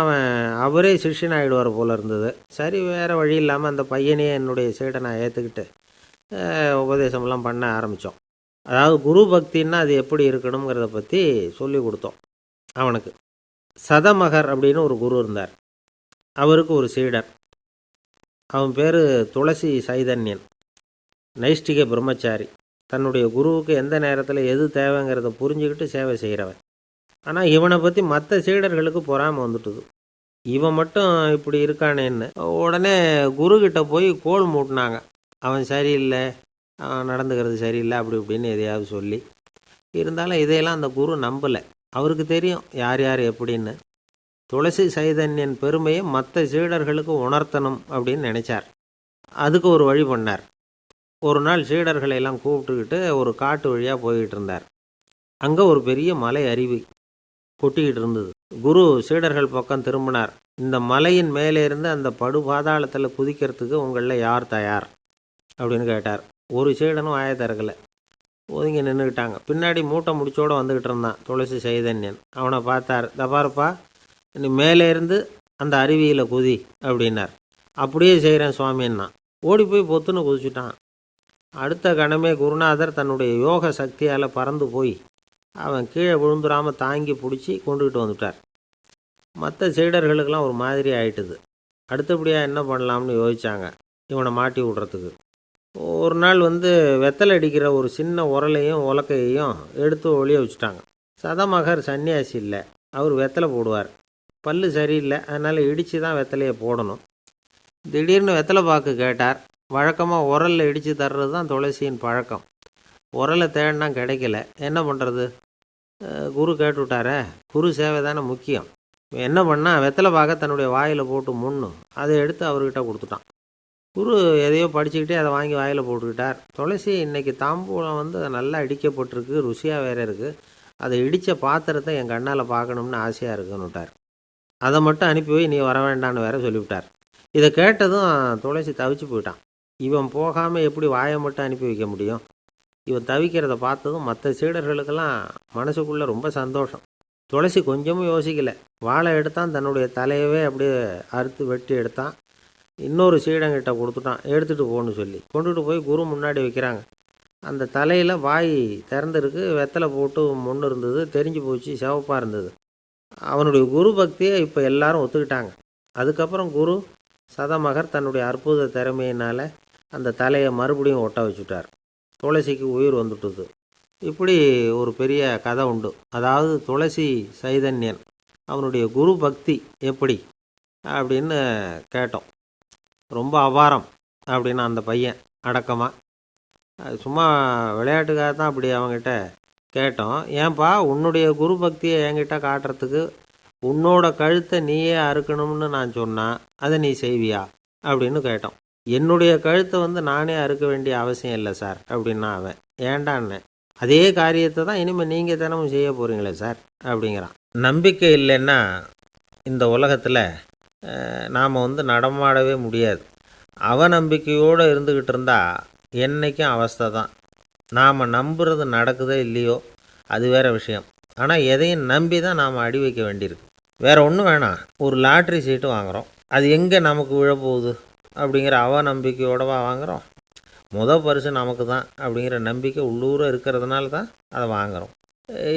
அவரே சிஷ்யன் ஆகிடுவார் போல இருந்தது. சரி, வேறு வழி இல்லாமல் அந்த பையனையே என்னுடைய சீடை நான் ஏற்றுக்கிட்டு உபதேசமெல்லாம் பண்ண ஆரம்பித்தோம். அதாவது குரு பக்தின்னா அது எப்படி இருக்கணுங்கிறத பற்றி சொல்லி கொடுத்தோம் அவனுக்கு. சதமகர் அப்படின்னு ஒரு குரு இருந்தார், அவருக்கு ஒரு சீடர். அவன் பேர் துளசி சைதன்யன், நைஷ்டிக பிரம்மச்சாரி. தன்னுடைய குருவுக்கு எந்த நேரத்தில் எது தேவைங்கிறத புரிஞ்சுக்கிட்டு சேவை செய்கிறவன். ஆனால் இவனை பற்றி மற்ற சீடர்களுக்கு பொறாமை வந்துட்டுது. இவன் மட்டும் இப்படி இருக்கானேன்னு உடனே குருக்கிட்ட போய் கோல் மூட்டினாங்க. அவன் சரியில்லை, அவன் நடந்துக்கிறது சரியில்லை, அப்படி இப்படின்னு எதையாவது சொல்லி. இருந்தாலும் இதையெல்லாம் அந்த குரு நம்பலை. அவருக்கு தெரியும் யார் யார் எப்படின்னு. துளசி சைதன்யன் பெருமையை மற்ற சீடர்களுக்கு உணர்த்தணும் அப்படின்னு நினச்சார். அதுக்கு ஒரு வழி பண்ணார். ஒரு நாள் சீடர்களை எல்லாம் கூப்பிட்டுக்கிட்டு ஒரு காட்டு வழியாக போய்கிட்டு இருந்தார். அங்கே ஒரு பெரிய மலை அருவி கொட்டிக்கிட்டு இருந்தது. குரு சீடர்கள் பக்கம் திரும்பினார். இந்த மலையின் மேலே இருந்து அந்த படுபாதாளத்தில் குதிக்கிறதுக்கு உங்களில் யார் தயார் அப்படின்னு கேட்டார். ஒரு சீடனும் ஆய திறக்கலை, ஒதுங்கி நின்றுக்கிட்டாங்க. பின்னாடி மூட்டை முடிச்சோடு வந்துக்கிட்டு இருந்தான் துளசி சைதன்யன். அவனை பார்த்தார். தப்பாருப்பா, நீ மேலே இருந்து அந்த அருவியில் குதி அப்படின்னார். அப்படியே செய்கிறேன் சுவாமின்னா ஓடி போய் பொத்துன்னு குதிச்சுட்டான். அடுத்த கணமே குருநாதர் தன்னுடைய யோக சக்தியால் பறந்து போய் அவன் கீழே விழுந்துடாமல் தாங்கி பிடிச்சி கொண்டுக்கிட்டு வந்துட்டார். மற்ற சீடர்களுக்கெல்லாம் ஒரு மாதிரி ஆயிட்டுது. அடுத்தபடியாக என்ன பண்ணலாம்னு யோசித்தாங்க இவனை மாட்டி விடுறதுக்கு. ஒரு நாள் வெத்தலை அடிக்கிற ஒரு சின்ன உரலையும் உலக்கையையும் எடுத்து ஒளிய வச்சுட்டாங்க. சதமகர் சன்னியாசி இல்லை, அவர் வெத்தலை போடுவார். பல்லு சரியில்லை, அதனால் இடித்து தான் வெத்தலையை போடணும். திடீர்னு வெத்தலை பாக்கு கேட்டார். வழக்கமாக உரலில் இடித்து தர்றது தான் துளசியின் பழக்கம். உரலை தேடினா கிடைக்கல. என்ன பண்ணுறது? குரு கேட்டுவிட்டாரே, குரு சேவை தானே முக்கியம். என்ன பண்ணால் வெத்தலை பாக்க தன்னுடைய வாயில் போட்டு முன்னும் அதை எடுத்து அவர்கிட்ட கொடுத்துட்டான். குரு எதையோ படிச்சுக்கிட்டே அதை வாங்கி வாயில் போட்டுக்கிட்டார். துளசி இன்றைக்கி தாம்பூலம் வந்து நல்லா இடிக்கப்பட்டிருக்கு, ருசியாக வேறு இருக்குது. அதை இடித்த பாத்திரத்தை என் கண்ணால் பார்க்கணும்னு ஆசையாக இருக்குன்னு விட்டார். அதை மட்டும் அனுப்பி போய் நீ வர வேண்டான்னு வேற சொல்லிவிட்டார். இதை கேட்டதும் துளசி தவிச்சு போயிட்டான். இவன் போகாமல் எப்படி வாயை மட்டும் அனுப்பி வைக்க முடியும்? இவன் தவிக்கிறத பார்த்ததும் மற்ற சீடர்களுக்கெல்லாம் மனசுக்குள்ளே ரொம்ப சந்தோஷம். துளசி கொஞ்சமும் யோசிக்கலை. வாழை எடுத்தான், தன்னுடைய தலையவே அப்படியே அறுத்து வெட்டி எடுத்தான். இன்னொரு சீடங்கிட்ட கொடுத்துட்டான், எடுத்துகிட்டு போன்னு சொல்லி. கொண்டுட்டு போய் குரு முன்னாடி வைக்கிறாங்க. அந்த தலையில் வாய் திறந்துருக்கு, வெத்தலை போட்டு முன்னு இருந்தது, தெரிஞ்சு போச்சு, சிவப்பாக இருந்தது. அவனுடைய குரு பக்தியை இப்போ எல்லாரும் ஒத்துக்கிட்டாங்க. அதுக்கப்புறம் குரு சதமகர் தன்னுடைய அற்புத திறமையினால் அந்த தலையை மறுபடியும் ஒட்ட வச்சுட்டார். துளசிக்கு உயிர் வந்துட்டுது. இப்படி ஒரு பெரிய கதை உண்டு. அதாவது துளசி சைதன்யன் அவனுடைய குரு பக்தி எப்படி அப்படின்னு கேட்டோம். ரொம்ப அபாரம் அப்படின்னு அந்த பையன் அடக்கமாக, சும்மா விளையாட்டுக்காக தான் அப்படி அவங்ககிட்ட கேட்டோம். ஏன்பா உன்னுடைய குரு பக்தியை என்கிட்ட காட்டுறதுக்கு உன்னோட கழுத்தை நீயே அறுக்கணும்னு நான் சொன்னால் அதை நீ செய்வியா அப்படின்னு கேட்டோம். என்னுடைய கழுத்தை வந்து நானே அறுக்க வேண்டிய அவசியம் இல்லை சார் அப்படின்னா அவன். ஏண்டான்னு, அதே காரியத்தை தான் இனிமேல் நீங்கள் தினமும் செய்ய போகிறீங்களே சார் அப்படிங்கிறான். நம்பிக்கை இல்லைன்னா இந்த உலகத்தில் நாம் வந்து நடமாடவே முடியாது. அவநம்பிக்கையோடு இருந்துக்கிட்டு இருந்தால் என்றைக்கும் அவஸ்தை தான். நாம் நம்புறது நடக்குதோ இல்லையோ அது வேறு விஷயம். ஆனால் எதையும் நம்பி தான் நாம் அடி வைக்க வேண்டியிருக்கு. வேறு ஒன்றும் வேணாம். ஒரு லாட்ரி சீட்டு வாங்குகிறோம், அது எங்கே நமக்கு விழப்போகுது அப்படிங்கிற அவநம்பிக்கையோடவா வாங்குகிறோம்? பரிசு நமக்கு தான் அப்படிங்கிற நம்பிக்கை உள்ளூர இருக்கிறதுனால தான் அதை வாங்குகிறோம்.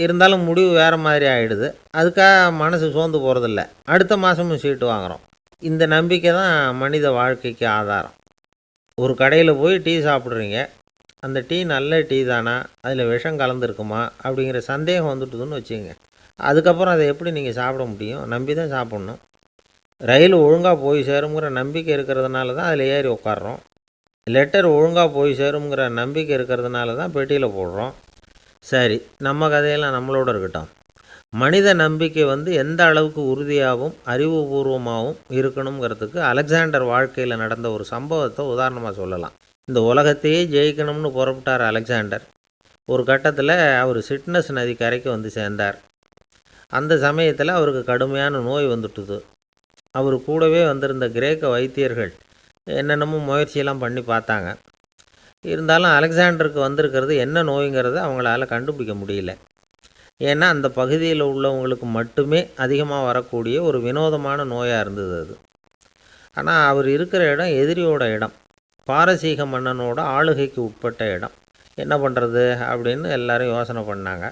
இருந்தாலும் முடிவு வேறு மாதிரி ஆகிடுது. அதுக்காக மனசு சோர்ந்து போகிறதில்ல. அடுத்த மாதமும் சீட்டு வாங்குகிறோம். இந்த நம்பிக்கை தான் மனித வாழ்க்கைக்கு ஆதாரம். ஒரு கடையில் போய் டீ சாப்பிட்றீங்க. அந்த டீ நல்ல டீ தானா, அதில் விஷம் கலந்துருக்குமா அப்படிங்கிற சந்தேகம் வந்துட்டுதுன்னு வச்சுங்க. அதுக்கப்புறம் அதை எப்படி நீங்கள் சாப்பிட முடியும்? நம்பி தான் சாப்பிட்ணும். ரயில் ஒழுங்காக போய் சேருங்கிற நம்பிக்கை இருக்கிறதுனால தான் அதில் ஏறி உட்காடுறோம். லெட்டர் ஒழுங்காக போய் சேருங்கிற நம்பிக்கை இருக்கிறதுனால தான் பெட்டியில் போடுறோம். சரி, நம்ம கதையெல்லாம் நம்மளோட இருக்கட்டும். மனித நம்பிக்கை வந்து எந்த அளவுக்கு உறுதியாகவும் அறிவுபூர்வமாகவும் இருக்கணுங்கிறதுக்கு அலெக்சாண்டர் வாழ்க்கையில் நடந்த ஒரு சம்பவத்தை உதாரணமாக சொல்லலாம். இந்த உலகத்தையே ஜெயிக்கணும்னு புறப்பட்டார் அலெக்சாண்டர். ஒரு கட்டத்தில் அவர் சிட்னஸ் நதி கரைக்கு வந்து சேர்ந்தார். அந்த சமயத்தில் அவருக்கு கடுமையான நோய் வந்துட்டுது. அவர் கூடவே வந்திருந்த கிரேக்க வைத்தியர்கள் என்னென்னமோ முயற்சியெல்லாம் பண்ணி பார்த்தாங்க. இருந்தாலும் அலெக்சாண்டருக்கு வந்திருக்கிறது என்ன நோய்ங்கிறத அவங்களால கண்டுபிடிக்க முடியல. ஏன்னா அந்த பகுதியில் உள்ளவங்களுக்கு மட்டுமே அதிகமாக வரக்கூடிய ஒரு வினோதமான நோயாக இருந்தது அது. ஆனால் அவர் இருக்கிற இடம் எதிரியோட இடம், பாரசீக மன்னனோட ஆளுகைக்கு உட்பட்ட இடம். என்ன பண்ணுறது அப்படின்னு எல்லாரும் யோசனை பண்ணாங்க.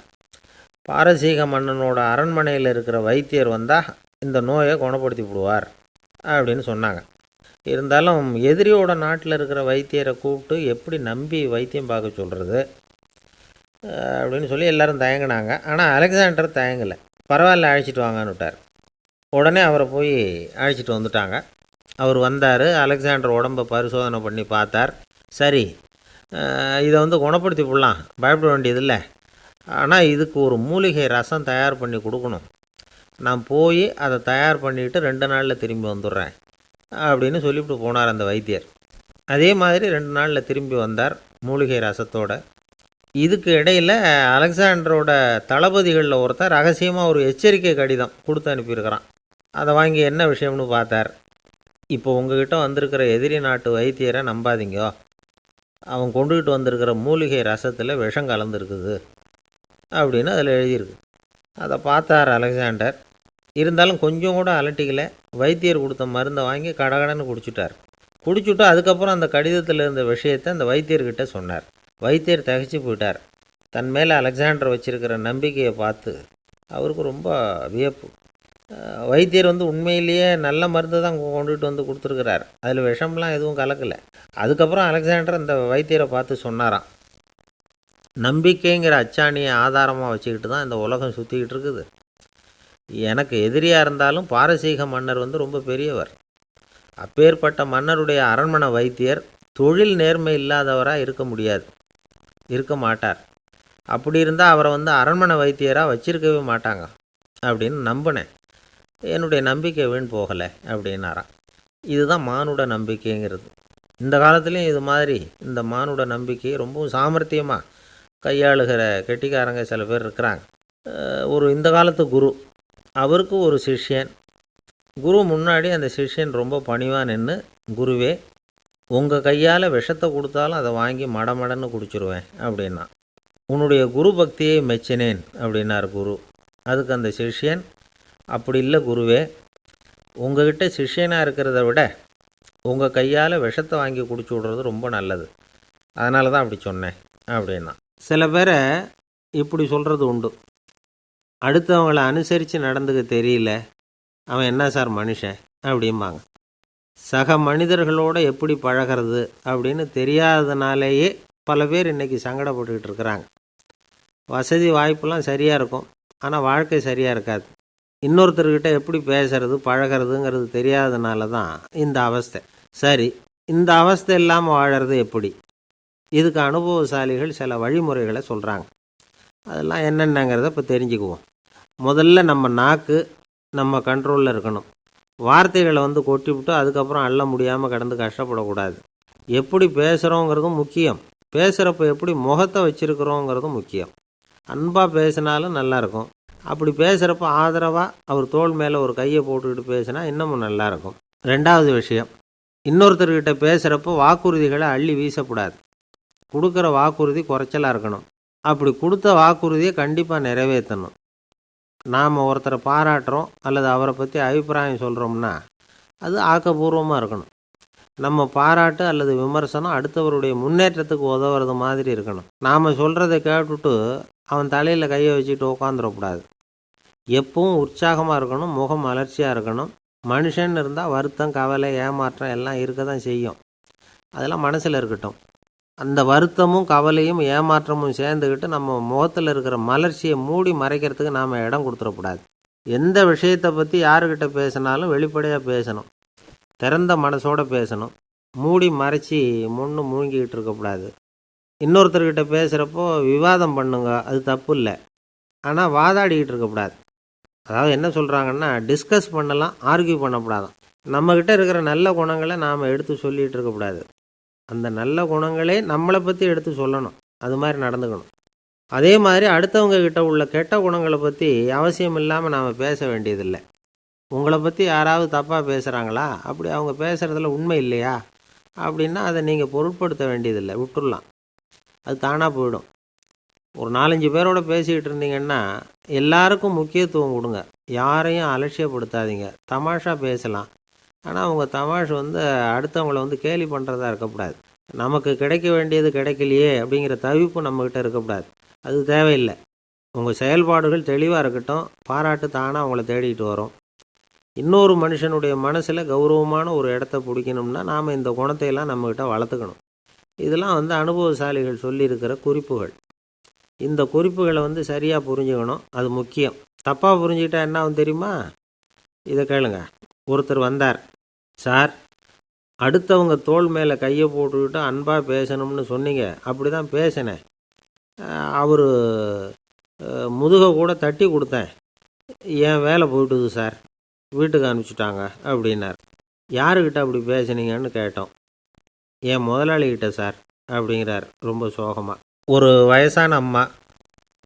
பாரசீக மன்னனோட அரண்மனையில் இருக்கிற வைத்தியர் வந்தால் இந்த நோயை குணப்படுத்தி விடுவார் அப்படின்னு சொன்னாங்க. இருந்தாலும் எதிரியோட நாட்டில் இருக்கிற வைத்தியரை கூப்பிட்டு எப்படி நம்பி வைத்தியம் பார்க்க சொல்கிறது அப்படின்னு சொல்லி எல்லோரும் தயங்கினாங்க. ஆனால் அலெக்சாண்டர் தயங்கலை. பரவாயில்ல, அழைச்சிட்டு வாங்கன்னு விட்டார். உடனே அவரை போய் அழைச்சிட்டு வந்துட்டாங்க. அவர் வந்தார். அலெக்சாண்டர் உடம்பை பரிசோதனை பண்ணி பார்த்தார். சரி, இதை வந்து குணப்படுத்தி விடலாம், பயப்பட வேண்டியதில்லை. ஆனால் இதுக்கு ஒரு மூலிகை ரசம் தயார் பண்ணி கொடுக்கணும். நான் போய் அதை தயார் பண்ணிவிட்டு 2 நாளில் திரும்பி வந்துடுறேன் அப்படின்னு சொல்லிவிட்டு போனார் அந்த வைத்தியர். அதே மாதிரி 2 நாளில் திரும்பி வந்தார் மூலிகை ரசத்தோட. இதுக்கு இடையில் அலெக்சாண்டரோட தளபதிகளில் ஒருத்தர் ரகசியமாக ஒரு எச்சரிக்கை கடிதம் கொடுத்து அனுப்பியிருக்கிறான். அதை வாங்கி என்ன விஷயம்னு பார்த்தார். இப்போ உங்ககிட்ட வந்திருக்கிற எதிரி நாட்டு வைத்தியரை நம்பாதீங்கோ, அவன் கொண்டுகிட்டு வந்திருக்கிற மூலிகை ரசத்தில் விஷம் கலந்துருக்குது அப்படின்னு அதில் எழுதியிருக்கு. அதை பார்த்தார் அலெக்சாண்டர். இருந்தாலும் கொஞ்சம் கூட அலட்டிக்கலை. வைத்தியர் கொடுத்த மருந்தை வாங்கி கடகடன்னு குடிச்சிட்டார். குடிச்சுட்டு அதுக்கப்புறம் அந்த கடிதத்தில் இருந்த விஷயத்தை அந்த வைத்தியர்கிட்ட சொன்னார். வைத்தியர் தகைச்சு போயிட்டார். தன் மேலே அலெக்சாண்டர் வச்சுருக்கிற நம்பிக்கையை பார்த்து அவருக்கு ரொம்ப வியப்பு. வைத்தியர் வந்து உண்மையிலேயே நல்ல மருந்து தான் கொண்டுகிட்டு வந்து கொடுத்துருக்கிறார், அதில் விஷம்லாம் எதுவும் கலக்கலை. அதுக்கப்புறம் அலெக்சாண்டர் அந்த வைத்தியரை பார்த்து சொன்னாராம், நம்பிக்கைங்கிற அச்சாணியை ஆதாரமாக வச்சுக்கிட்டு தான் இந்த உலகம் சுற்றிக்கிட்டு இருக்குது. எனக்கு எதிரியாக இருந்தாலும் பாரசீக மன்னர் ரொம்ப பெரியவர். அப்பேற்பட்ட மன்னருடைய அரண்மனை வைத்தியர் தொழில் நேர்மை இல்லாதவராக இருக்க முடியாது, இருக்க மாட்டார். அப்படி இருந்தால் அவரை அரண்மனை வைத்தியராக வச்சிருக்கவே மாட்டாங்க அப்படின்னு நம்பினேன். என்னுடைய நம்பிக்கை வீண் போகலை அப்படின்னாராம். இதுதான் மானுட நம்பிக்கைங்கிறது. இந்த காலத்துலேயும் இது மாதிரி இந்த மானுட நம்பிக்கையை ரொம்பவும் சாமர்த்தியமாக கையாளுகிற கெட்டிக்காரங்க சில பேர் இருக்கிறாங்க. இந்த காலத்து குரு, அவருக்கு ஒரு சிஷ்யன். குரு முன்னாடி அந்த சிஷ்யன் ரொம்ப பணிவாக நின்று, குருவே, உங்கள் கையால் விஷத்தை கொடுத்தாலும் அதை வாங்கி மடமடன்னு குடிச்சிருவேன் அப்படின்னா. உன்னுடைய குரு பக்தியை மெச்சினேன் அப்படின்னார் குரு. அதுக்கு அந்த சிஷ்யன், அப்படி இல்லை குருவே, உங்ககிட்ட சிஷ்யனாக இருக்கிறத விட உங்கள் கையால் விஷத்தை வாங்கி குடிச்சு விட்றது ரொம்ப நல்லது, அதனால தான் அப்படி சொன்னேன் அப்படின்னா. சில பேரை இப்படி சொல்கிறது உண்டு. அடுத்தவங்களை அனுசரித்து நடந்துக்க தெரியல, அவன் என்ன சார் மனுஷன் அப்படிம்பாங்க. சக மனிதர்களோடு எப்படி பழகிறது அப்படின்னு தெரியாததுனாலேயே பல பேர் இன்றைக்கி சங்கடப்பட்டுக்கிட்டு இருக்கிறாங்க. வசதி வாய்ப்பெல்லாம் சரியாக இருக்கும், ஆனால் வாழ்க்கை சரியாக இருக்காது. இன்னொருத்தர்கிட்ட எப்படி பேசுறது பழகிறதுங்கிறது தெரியாததுனால தான் இந்த அவஸ்தை. சரி, இந்த அவஸ்தை இல்லாமல் வாழறது எப்படி? இதுக்கு அனுபவசாலிகள் சில வழிமுறைகளை சொல்கிறாங்க. அதெல்லாம் என்னென்னங்கிறத இப்போ தெரிஞ்சுக்குவோம். முதல்ல நம்ம நாக்கு நம்ம கண்ட்ரோலில் இருக்கணும். வார்த்தைகளை கொட்டிவிட்டு அதுக்கப்புறம் அள்ள முடியாமல் கடந்து கஷ்டப்படக்கூடாது. எப்படி பேசுகிறோங்கிறதும் முக்கியம், பேசுகிறப்ப எப்படி முகத்தை வச்சுருக்கிறோங்கிறதும் முக்கியம். அன்பாக பேசினாலும் நல்லாயிருக்கும். அப்படி பேசுகிறப்ப ஆதரவாக அவர் தோள் மேலே ஒரு கையை போட்டுக்கிட்டு பேசினா இன்னமும் நல்லாயிருக்கும். ரெண்டாவது விஷயம், இன்னொருத்தர்கிட்ட பேசுகிறப்போ வாக்குறுதிகளை அள்ளி வீசக்கூடாது. கொடுக்குற வாக்குறுதி குறைச்சலாக இருக்கணும். அப்படி கொடுத்த வாக்குறுதியை கண்டிப்பாக நிறைவேற்றணும். நாம் ஒருத்தரை பாராட்டுறோம் அல்லது அவரை பற்றி அபிப்பிராயம் சொல்கிறோம்னா அது ஆக்கப்பூர்வமாக இருக்கணும். நம்ம பாராட்டு அல்லது விமர்சனம் அடுத்தவருடைய முன்னேற்றத்துக்கு உதவுறது மாதிரி இருக்கணும். நாம் சொல்கிறத கேட்டுட்டு அவன் தலையில் கையை வச்சுட்டு உட்காந்துடக்கூடாது. எப்பவும் உற்சாகமாக இருக்கணும், முகம் மலர்ச்சியாக இருக்கணும். மனுஷன் இருந்தால் வருத்தம், கவலை, ஏமாற்றம் எல்லாம் இருக்க தான் செய்யும். அதெல்லாம் மனசில் இருக்கட்டும். அந்த வருத்தமும் கவலையும் ஏமாற்றமும் சேர்ந்துக்கிட்டு நம்ம முகத்தில் இருக்கிற மலர்ச்சியை மூடி மறைக்கிறதுக்கு நாம் இடம் கொடுத்துடக்கூடாது. எந்த விஷயத்தை பற்றி யாருக்கிட்ட பேசினாலும் வெளிப்படையாக பேசணும், திறந்த மனசோடு பேசணும். மூடி மறைச்சி முன்னு மூழ்கிக்கிட்டு இருக்கக்கூடாது. இன்னொருத்தர்கிட்ட பேசுகிறப்போ விவாதம் பண்ணுங்க, அது தப்பு இல்லை. ஆனால் வாதாடிக்கிட்டு இருக்கக்கூடாது. அதாவது என்ன சொல்கிறாங்கன்னா, டிஸ்கஸ் பண்ணலாம், ஆர்கியூ பண்ணக்கூடாதான். நம்மக்கிட்ட இருக்கிற நல்ல குணங்களை நாம் எடுத்து சொல்லிகிட்டு இருக்கக்கூடாது. அந்த நல்ல குணங்களே நம்மளை பற்றி எடுத்து சொல்லணும், அது மாதிரி நடந்துக்கணும். அதே மாதிரி அடுத்தவங்க கிட்ட உள்ள கெட்ட குணங்களை பற்றி அவசியம் இல்லாமல் நாம் பேச வேண்டியதில்லை. உங்களை பற்றி யாராவது தப்பாக பேசுகிறாங்களா, அப்படி அவங்க பேசுகிறதுல உண்மை இல்லையா அப்படின்னா அதை நீங்கள் பொருட்படுத்த வேண்டியதில்லை, விட்டுடலாம். அது தானாக போயிடும். ஒரு 4-5 பேரோட பேசிக்கிட்டு இருந்தீங்கன்னா எல்லாருக்கும் முக்கியத்துவம் கொடுங்க, யாரையும் அலட்சியப்படுத்தாதீங்க. தமாஷா பேசலாம், ஆனால் அவங்க தமாஷ் அடுத்தவங்களை கேலி பண்ணுறதா இருக்கக்கூடாது. நமக்கு கிடைக்க வேண்டியது கிடைக்கலையே அப்படிங்கிற தவிப்பு நம்மக்கிட்ட இருக்கக்கூடாது, அது தேவையில்லை. உங்கள் செயல்பாடுகள் தெளிவாக இருக்கட்டும், பாராட்டு தானாக அவங்கள தேடிட்டு வரும். இன்னொரு மனுஷனுடைய மனசில் கௌரவமான ஒரு இடத்த பிடிக்கணும்னா நாம் இந்த குணத்தையெல்லாம் நம்மக்கிட்ட வளர்த்துக்கணும். இதெல்லாம் அனுபவசாலிகள் சொல்லியிருக்கிற குறிப்புகள். இந்த குறிப்புகளை சரியாக புரிஞ்சுக்கணும், அது முக்கியம். தப்பாக புரிஞ்சுக்கிட்டா என்ன ஆகும் தெரியுமா? இதை கேளுங்க. ஒருத்தர் வந்தார், சார், அடுத்தவங்க தோள் மேலே கையை போட்டுக்கிட்டு அன்பாக பேசணும்னு சொன்னீங்க, அப்படி தான் பேசினேன். அவர் முதுகை கூட தட்டி கொடுத்தேன், என் வேலை போயிட்டுது சார், வீட்டுக்கு அனுப்பிச்சிட்டாங்க அப்படின்னார். யாருக்கிட்ட அப்படி பேசுனீங்கன்னு கேட்டோம். என் முதலாளிகிட்ட சார் அப்படிங்கிறார் ரொம்ப சோகமாக. ஒரு வயசான அம்மா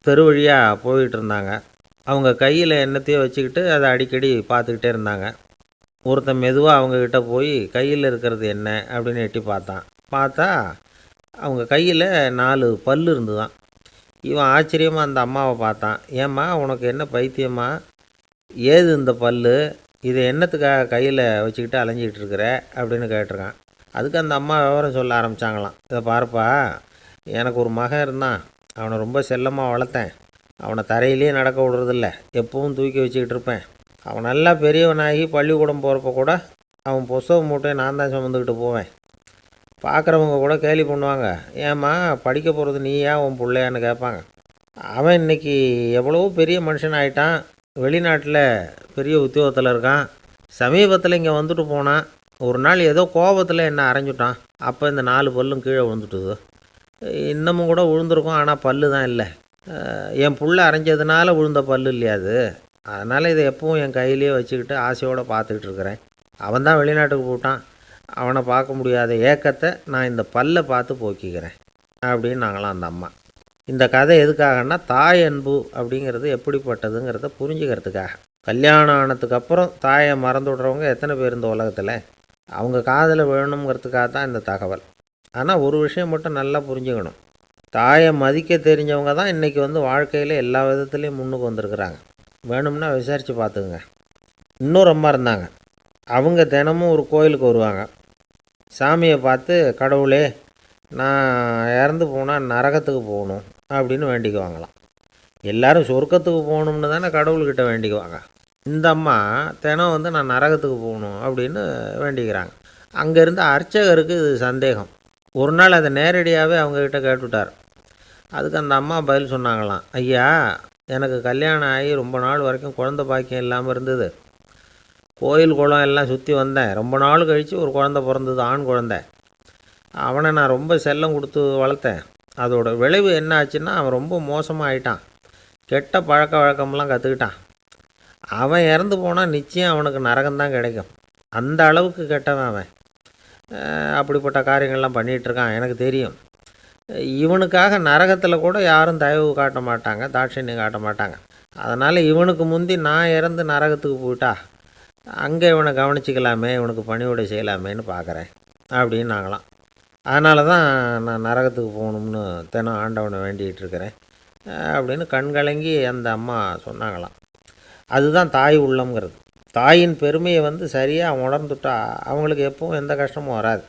தெரு வழியாக போயிட்டு இருந்தாங்க. அவங்க கையில் எண்ணத்தையோ வச்சுக்கிட்டு அதை அடிக்கடி பார்த்துக்கிட்டே இருந்தாங்க. ஒருத்தன் மெதுவாக அவங்கக்கிட்ட போய் கையில் இருக்கிறது என்ன அப்படின்னு எட்டி பார்த்தா அவங்க கையில் 4 பல் இருந்துதான். இவன் ஆச்சரியமாக அந்த அம்மாவை பார்த்தான். ஏம்மா, உனக்கு என்ன பைத்தியமா, ஏது இந்த பல், இதை என்னத்துக்காக கையில் வச்சுக்கிட்டு அலைஞ்சிக்கிட்டு இருக்கிற அப்படின்னு கேட்டிருக்கான். அதுக்கு அந்த அம்மா விவரம் சொல்ல ஆரம்பித்தாங்களாம். இதை பாருப்பா, எனக்கு ஒரு மகன் இருந்தான், அவனை ரொம்ப செல்லமாக வளர்த்தேன். அவனை தரையிலேயே நடக்க விடுறதில்ல, எப்பவும் தூக்கி வச்சுக்கிட்டு இருப்பேன். அவன் நல்லா பெரியவனாகி பள்ளிக்கூடம் போகிறப்ப கூட அவன் புஸ்தக மூட்டையை நான் தான் சுமந்துக்கிட்டு போவேன். பார்க்குறவங்க கூட கேலி பண்ணுவாங்க, ஏம்மா படிக்க போகிறது நீயா உன் பிள்ளையான்னு கேட்பாங்க. அவன் இன்றைக்கி எவ்வளவோ பெரிய மனுஷன் ஆகிட்டான், வெளிநாட்டில் பெரிய உத்தியோகத்தில் இருக்கான். சமீபத்தில் இங்கே வந்துட்டு போனான். ஒரு நாள் ஏதோ கோபத்தில் என்ன அரைஞ்சுட்டான். அப்போ இந்த 4 பல்லும் கீழே விழுந்துட்டுது. இன்னமும் கூட விழுந்திருக்கும், ஆனால் பல்லு தான் இல்லை. என் புள்ள அரைஞ்சதுனால விழுந்த பல்லு இல்லையா அது. அதனால் இதை எப்பவும் என் கையிலேயே வச்சுக்கிட்டு ஆசையோடு பார்த்துக்கிட்டு இருக்கிறேன். அவன் தான் வெளிநாட்டுக்கு போட்டான். அவனை பார்க்க முடியாத ஏக்கத்தை நான் இந்த பல்லை பார்த்து போக்கிக்கிறேன் அப்படின்னு நாங்களாம் அந்த அம்மா. இந்த கதை எதுக்காகன்னா, தாய் அன்பு அப்படிங்கிறது எப்படிப்பட்டதுங்கிறத புரிஞ்சுக்கிறதுக்காக. கல்யாணம் ஆனதுக்கப்புறம் தாயை மறந்து விட்றவங்க எத்தனை பேர் இந்த உலகத்தில்? அவங்க காதில் வேணுங்கிறதுக்காக தான் இந்த தகவல். ஆனால் ஒரு விஷயம் மட்டும் நல்லா புரிஞ்சுக்கணும். தாயை மதிக்க தெரிஞ்சவங்க தான் இன்றைக்கி வாழ்க்கையில் எல்லா விதத்துலேயும் முன்னுக்கு வந்திருக்கிறாங்க. வேணும்னா விசாரித்து பார்த்துக்குங்க. இன்னொரு அம்மா இருந்தாங்க. அவங்க தினமும் ஒரு கோயிலுக்கு வருவாங்க. சாமியை பார்த்து, கடவுளே நான் இறந்து போனால் நரகத்துக்கு போகணும் அப்படின்னு வேண்டிக்குவாங்களாம். எல்லோரும் சொர்க்கத்துக்கு போகணும்னு தானே கடவுள்கிட்ட வேண்டிக்குவாங்க. இந்த அம்மா தினம் நான் நரகத்துக்கு போகணும் அப்படின்னு வேண்டிக்கிறாங்க. அங்கே இருந்த அர்ச்சகருக்கு இது சந்தேகம். ஒரு நாள் அதை நேரடியாகவே அவங்கக்கிட்ட கேட்டுவிட்டார். அதுக்கு அந்த அம்மா பதில் சொன்னாங்களாம், ஐயா, எனக்கு கல்யாணம் ஆகி ரொம்ப நாள் வரைக்கும் குழந்தை பாக்கியம் இல்லாமல் இருந்தது. கோயில் குளம் எல்லாம் சுற்றி வந்தேன். ரொம்ப நாள் கழித்து ஒரு குழந்தை பிறந்தது, ஆண் குழந்தை. அவனை நான் ரொம்ப செல்லம் கொடுத்து வளர்த்தேன். அதோட விளைவு என்ன ஆச்சுன்னா, அவன் ரொம்ப மோசமாக ஆயிட்டான். கெட்ட பழக்க வழக்கம்லாம் கற்றுக்கிட்டான். அவன் இறந்து போனால் நிச்சயம் அவனுக்கு நரகம்தான் கிடைக்கும். அந்த அளவுக்கு கெட்டவன் அவன். அப்படிப்பட்ட காரியங்கள்லாம் பண்ணிகிட்ருக்கான், எனக்கு தெரியும். இவனுக்காக நரகத்தில் கூட யாரும் தயவு காட்ட மாட்டாங்க, தாட்சண்யம் காட்ட மாட்டாங்க. அதனால் இவனுக்கு முந்தி நான் இறந்து நரகத்துக்கு போயிட்டா அங்கே இவனை கவனிச்சிக்கலாமே, இவனுக்கு பணிவிடை செய்யலாமேன்னு பார்க்குறேன் அப்படின்னு நாங்களாம். அதனால தான் நான் நரகத்துக்கு போகணும்னு தினம் ஆண்டவனை வேண்டிகிட்டு இருக்கிறேன் அப்படின்னு கண்கலங்கி அந்த அம்மா சொன்னாங்களாம். அதுதான் தாய் உள்ளம்ங்கிறது. தாயின் பெருமையை சரியாக உணர்ந்துட்டா அவங்களுக்கு எப்பவும் எந்த கஷ்டமும் வராது.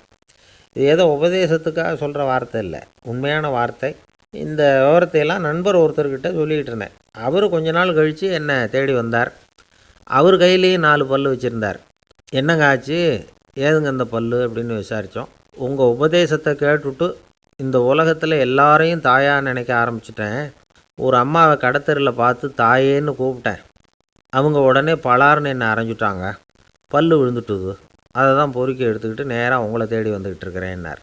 இது ஏதோ உபதேசத்துக்காக சொல்கிற வார்த்தை இல்லை, உண்மையான வார்த்தை. இந்த விவரத்தையெல்லாம் நண்பர் ஒருத்தர்கிட்ட சொல்லிக்கிட்டு இருந்தேன். அவர் கொஞ்ச நாள் கழித்து என்னை தேடி வந்தார். அவர் கையிலேயும் 4 பல் வச்சுருந்தார். என்னங்க ஆச்சு, ஏதுங்க இந்த பல் அப்படின்னு விசாரித்தோம். உங்கள் உபதேசத்தை கேட்டுவிட்டு இந்த உலகத்தில் எல்லாரையும் தாயாக நினைக்க ஆரம்பிச்சிட்டேன். ஒரு அம்மாவை கடத்தரில் பார்த்து தாயேன்னு கூப்பிட்டேன். அவங்க உடனே பலார்னு என்னை அரைஞ்சிட்டாங்க. பல் விழுந்துட்டுது. அதை தான் பொறுக்கி எடுத்துக்கிட்டு நேராக உங்களை தேடி வந்துக்கிட்டு இருக்கிறேன்னார்.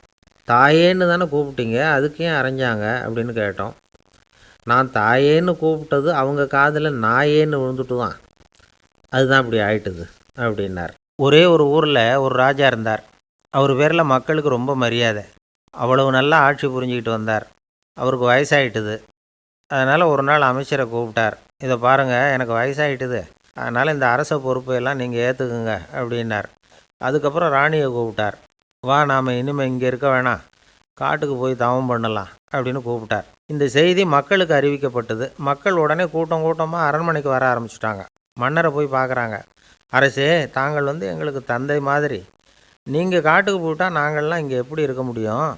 தாயேன்னு தானே கூப்பிட்டீங்க, அதுக்கு ஏன் அரைஞ்சாங்க அப்படின்னு கேட்டோம். நான் தாயேன்னு கூப்பிட்டது அவங்க காதில் நாயேன்னு விழுந்துட்டு தான், அதுதான் இப்படி ஆயிட்டுது அப்படின்னார். ஒரே ஒரு ஊரில் ஒரு ராஜா இருந்தார். அவர் பேரில் மக்களுக்கு ரொம்ப மரியாதை. அவ்வளவு நல்லா ஆட்சி புரிஞ்சிக்கிட்டு வந்தார். அவருக்கு வயசாகிட்டுது. அதனால் ஒரு நாள் அமைச்சரை கூப்பிட்டார். இதை பாருங்கள், எனக்கு வயசாகிட்டுது, அதனால் இந்த அரச பொறுப்பையெல்லாம் நீங்கள் ஏற்றுக்குங்க அப்படின்னார். அதுக்கப்புறம் ராணியை கூப்பிட்டார். வா, நாம் இனிமேல் இங்கே இருக்க வேணாம், காட்டுக்கு போய் தவம் பண்ணலாம் அப்படின்னு கூப்பிட்டார். இந்த செய்தி மக்களுக்கு அறிவிக்கப்பட்டது. மக்கள் உடனே கூட்டம் கூட்டமாக அரண்மனைக்கு வர ஆரம்பிச்சிட்டாங்க. மன்னரை போய் பார்க்குறாங்க. அரசே, தாங்கள் எங்களுக்கு தந்தை மாதிரி. நீங்கள் காட்டுக்கு போயிட்டால் நாங்கள்லாம் இங்கே எப்படி இருக்க முடியும்?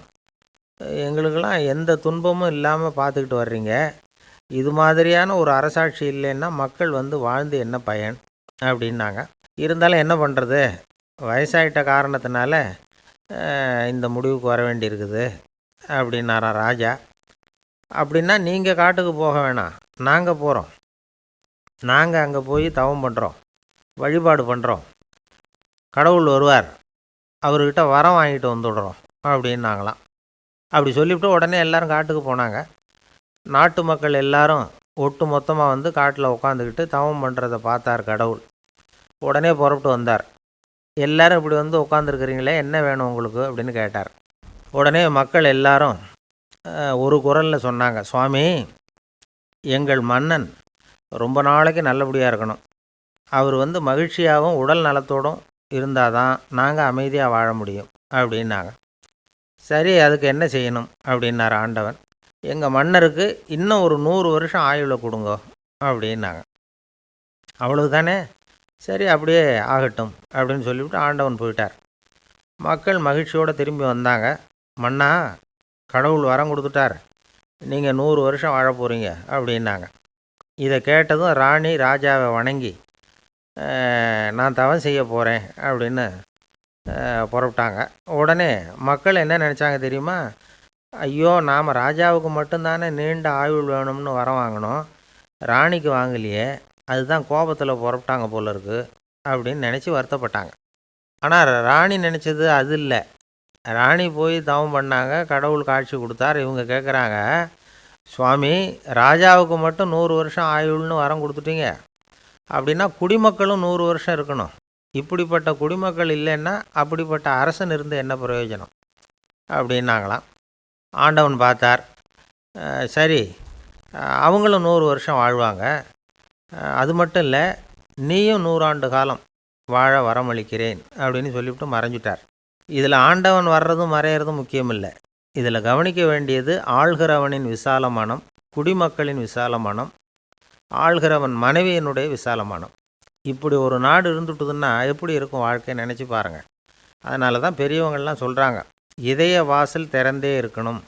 எங்களுக்கெல்லாம் எந்த துன்பமும் இல்லாமல் பார்த்துக்கிட்டு வர்றீங்க. இது மாதிரியான ஒரு அரசாட்சி இல்லைன்னா மக்கள் வாழ்ந்து என்ன பயன் அப்படின்னாங்க. இருந்தாலும் என்ன பண்ணுறது, வயசாயிட்ட காரணத்தினால இந்த முடிவுக்கு வர வேண்டியிருக்குது அப்படின்னாரா ராஜா. அப்படின்னா நீங்கள் காட்டுக்கு போக வேணாம், நாங்கள் போகிறோம். நாங்கள் அங்கே போய் தவம் பண்ணுறோம், வழிபாடு பண்ணுறோம். கடவுள் வருவார், அவர்கிட்ட வரம் வாங்கிட்டு வந்துடுறோம் அப்படின்னாங்களாம். அப்படி சொல்லிவிட்டு உடனே எல்லோரும் காட்டுக்கு போனாங்க. நாட்டு மக்கள் எல்லாரும் ஒட்டு மொத்தமாக காட்டில் உட்காந்துக்கிட்டு தவம் பண்ணுறதை பார்த்தார் கடவுள். உடனே புறப்பட்டு வந்தார். எல்லோரும் இப்படி உட்காந்துருக்குறீங்களே, என்ன வேணும் உங்களுக்கு அப்படின்னு கேட்டார். உடனே மக்கள் எல்லாரும் ஒரு குரலில் சொன்னாங்க, சுவாமி, எங்கள் மன்னன் ரொம்ப நாளைக்கு நல்லபடியாக இருக்கணும். அவர் மகிழ்ச்சியாகவும் உடல் நலத்தோடும் இருந்தால் தான் நாங்கள் அமைதியாக வாழ முடியும் அப்படின்னாங்க. சரி, அதுக்கு என்ன செய்யணும் அப்படின்னார் ஆண்டவன். எங்கள் மன்னருக்கு இன்னும் ஒரு 100 வருஷம் ஆயுளை கொடுங்க அப்படின்னாங்க. அவ்வளவுதானே, சரி அப்படியே ஆகட்டும் அப்படின்னு சொல்லிவிட்டு ஆண்டவன் போயிட்டார். மக்கள் மகிழ்ச்சியோடு திரும்பி வந்தாங்க. மன்னா, கடவுள் வரம் கொடுத்துட்டார், நீங்கள் 100 வருஷம் வாழ போகிறீங்க அப்படின்னாங்க. இதை கேட்டதும் ராணி ராஜாவை வணங்கி, நான் தவம் செய்ய போகிறேன் அப்படின்னு புறப்பட்டாங்க. உடனே மக்கள் என்ன நினச்சாங்க தெரியுமா? ஐயோ, நாம் ராஜாவுக்கு மட்டும்தானே நீண்ட ஆயுள் வேணும்னு வரம் வாங்கினோம், ராணிக்கு வாங்கலையே, அதுதான் கோபத்தில் புறப்பட்டாங்க போல இருக்கு அப்படின்னு நினச்சி வருத்தப்பட்டாங்க. ஆனால் ராணி நினச்சது அது இல்லை. ராணி போய் தவம் பண்ணாங்க, கடவுள் காட்சி கொடுத்தார். இவங்க கேட்குறாங்க, சுவாமி ராஜாவுக்கு மட்டும் 100 வருஷம் ஆயுள்னு வரம் கொடுத்துட்டீங்க, அப்படின்னா குடிமக்களும் 100 வருஷம் இருக்கணும். இப்படிப்பட்ட குடிமக்கள் இல்லைன்னா அப்படிப்பட்ட அரசன் இருந்து என்ன பிரயோஜனம் அப்படின்னாங்களாம். ஆண்டவன் பார்த்தார், சரி அவங்களும் 100 வருஷம் வாழ்வாங்க, அது மட்டும் இல்லை நீயும் 100 ஆண்டு காலம் வாழ வரமளிக்கிறேன் அப்படின்னு சொல்லிவிட்டு மறைஞ்சிட்டார். இதில் ஆண்டவன் வர்றதும் மறையிறதும் முக்கியம் இல்லை. இதில் கவனிக்க வேண்டியது ஆள்கிறவனின் விசால மனம், குடிமக்களின் விசால மனம், ஆள்கிறவன் மனைவியினுடைய விசால மனம். இப்படி ஒரு நாடு இருந்துட்டுதுன்னா எப்படி இருக்கும் வாழ்க்கை நினச்சி பாருங்கள். அதனால தான் பெரியவங்கள்லாம் சொல்கிறாங்க, இதய வாசல் திறந்தே இருக்கணும்,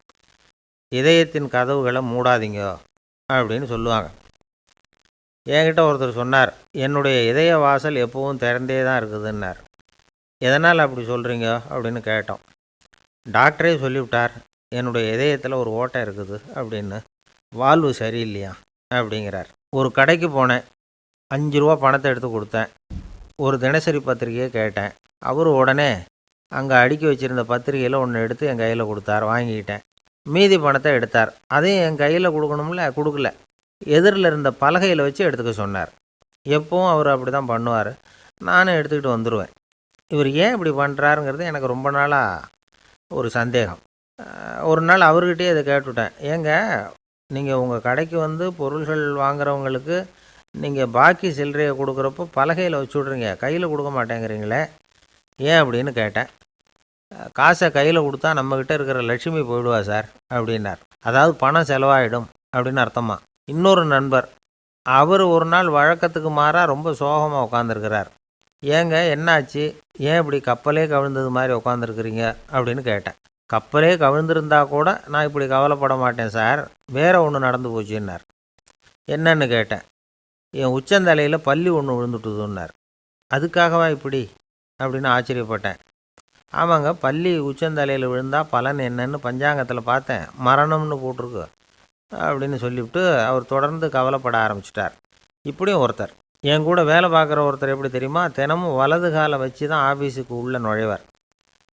இதயத்தின் கதவுகளை மூடாதீங்க அப்படின்னு சொல்லுவாங்க. என்கிட்ட ஒருத்தர் சொன்னார், என்னுடைய இதய வாசல் எப்பவும் திறந்தே தான் இருக்குதுன்னார். எதனால் அப்படி சொல்கிறீங்க அப்படின்னு கேட்டோம். டாக்டரே சொல்லிவிட்டார், என்னுடைய இதயத்தில் ஒரு ஓட்டை இருக்குது அப்படின்னு, வால்வு சரியில்லையா அப்படிங்கிறார். ஒரு கடைக்கு போனேன், 5 ரூபா பணத்தை எடுத்து கொடுத்தேன், ஒரு தினசரி பத்திரிகையை கேட்டேன். அவர் உடனே அங்கே அடுக்கி வச்சுருந்த பத்திரிகையில் ஒன்று எடுத்து என் கையில் கொடுத்தார், வாங்கிக்கிட்டேன். மீதி பணத்தை எடுத்தார், அதையும் என் கையில் கொடுக்கணும்ல, கொடுக்கல, எதிரில் இருந்த பலகையில் வச்சு எடுத்துக்க சொன்னார். எப்பவும் அவர் அப்படி தான் பண்ணுவார், நானும் எடுத்துக்கிட்டு வந்துடுவேன். இவர் ஏன் இப்படி பண்ணுறாருங்கிறது எனக்கு ரொம்ப நாளாக ஒரு சந்தேகம். ஒரு நாள் அவர்கிட்டயே இதை கேட்டுவிட்டேன், ஏங்க நீங்கள் உங்கள் கடைக்கு வந்து பொருள்கள் வாங்குறவங்களுக்கு நீங்கள் பாக்கி சில்லறையை கொடுக்குறப்போ பலகையில் வச்சு விட்றீங்க, கையில் கொடுக்க மாட்டேங்கிறீங்களே ஏன் அப்படின்னு கேட்டேன். காசை கையில் கொடுத்தா நம்மக்கிட்ட இருக்கிற லட்சுமி போயிடுவா சார் அப்படின்னார். அதாவது பணம் செலவாயிடும் அப்படின்னு அர்த்தமா. இன்னொரு நண்பர், அவர் ஒரு நாள் வழக்கத்துக்கு மாறாக ரொம்ப சோகமாக உட்காந்துருக்கிறார். ஏங்க என்னாச்சு, ஏன் இப்படி கப்பலே கவிழ்ந்தது மாதிரி உட்காந்துருக்குறீங்க அப்படின்னு கேட்டேன். கப்பலே கவிழ்ந்திருந்தா கூட நான் இப்படி கவலைப்பட மாட்டேன் சார், வேற ஒன்று நடந்து போச்சுன்னார். என்னன்னு கேட்டேன். என் உச்சந்தலையில் பல்லி ஒன்று விழுந்துட்டுதுன்னார். அதுக்காகவா இப்படி அப்படின்னு ஆச்சரியப்பட்டேன். ஆமாங்க, பல்லி உச்சந்தலையில் விழுந்தால் பலன் என்னன்னு பஞ்சாங்கத்தில் பார்த்தேன், மரணம்னு போட்டிருக்கு அப்படின்னு சொல்லிவிட்டு அவர் தொடர்ந்து கவலைப்பட ஆரம்பிச்சிட்டார். இப்படியும் ஒருத்தர், என் கூட வேலை பார்க்குற ஒருத்தர் எப்படி தெரியுமா, தினமும் வலது காலை வச்சு தான் ஆஃபீஸுக்கு உள்ளே நுழைவார்.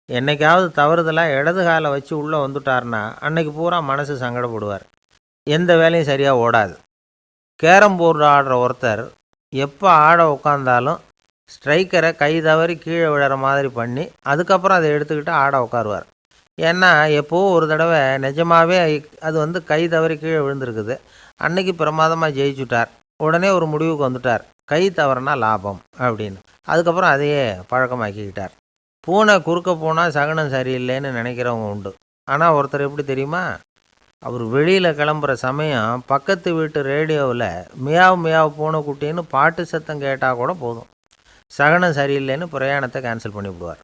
என்னைக்காவது தவறுதலாக இடது காலை வச்சு உள்ளே வந்துட்டார்னா அன்னைக்கு பூரா மனசு சங்கடப்படுவார், எந்த வேலையும் சரியாக ஓடாது. கேரம் போர்டு ஆடுற ஒருத்தர் எப்போ ஆட உட்காந்தாலும் ஸ்ட்ரைக்கரை கை தவறி கீழே விழுற மாதிரி பண்ணி அதுக்கப்புறம் அதை எடுத்துக்கிட்டு ஆட உட்காருவார். ஏன்னா எப்போவோ ஒரு தடவை நிஜமாகவே அது வந்து கை தவறி கீழே விழுந்திருக்குது, அன்னைக்கு பிரமாதமாக ஜெயிச்சுட்டார். உடனே ஒரு முடிவுக்கு வந்துட்டார், கை தவறுனா லாபம் அப்படின்னு. அதுக்கப்புறம் அதையே பழக்கமாக்கிக்கிட்டார். பூனை குறுக்க போனால் சகனம் சரியில்லைன்னு நினைக்கிறவங்க உண்டு. ஆனால் ஒருத்தர் எப்படி தெரியுமா, அவர் வெளியில் கிளம்புற சமயம் பக்கத்து வீட்டு ரேடியோவில் மியாவ் மியாவ் பூனை குட்டின்னு பாட்டு சத்தம் கேட்டால் கூட போதும், சகனம் சரியில்லைன்னு பிரயாணத்தை கேன்சல் பண்ணிவிடுவார்.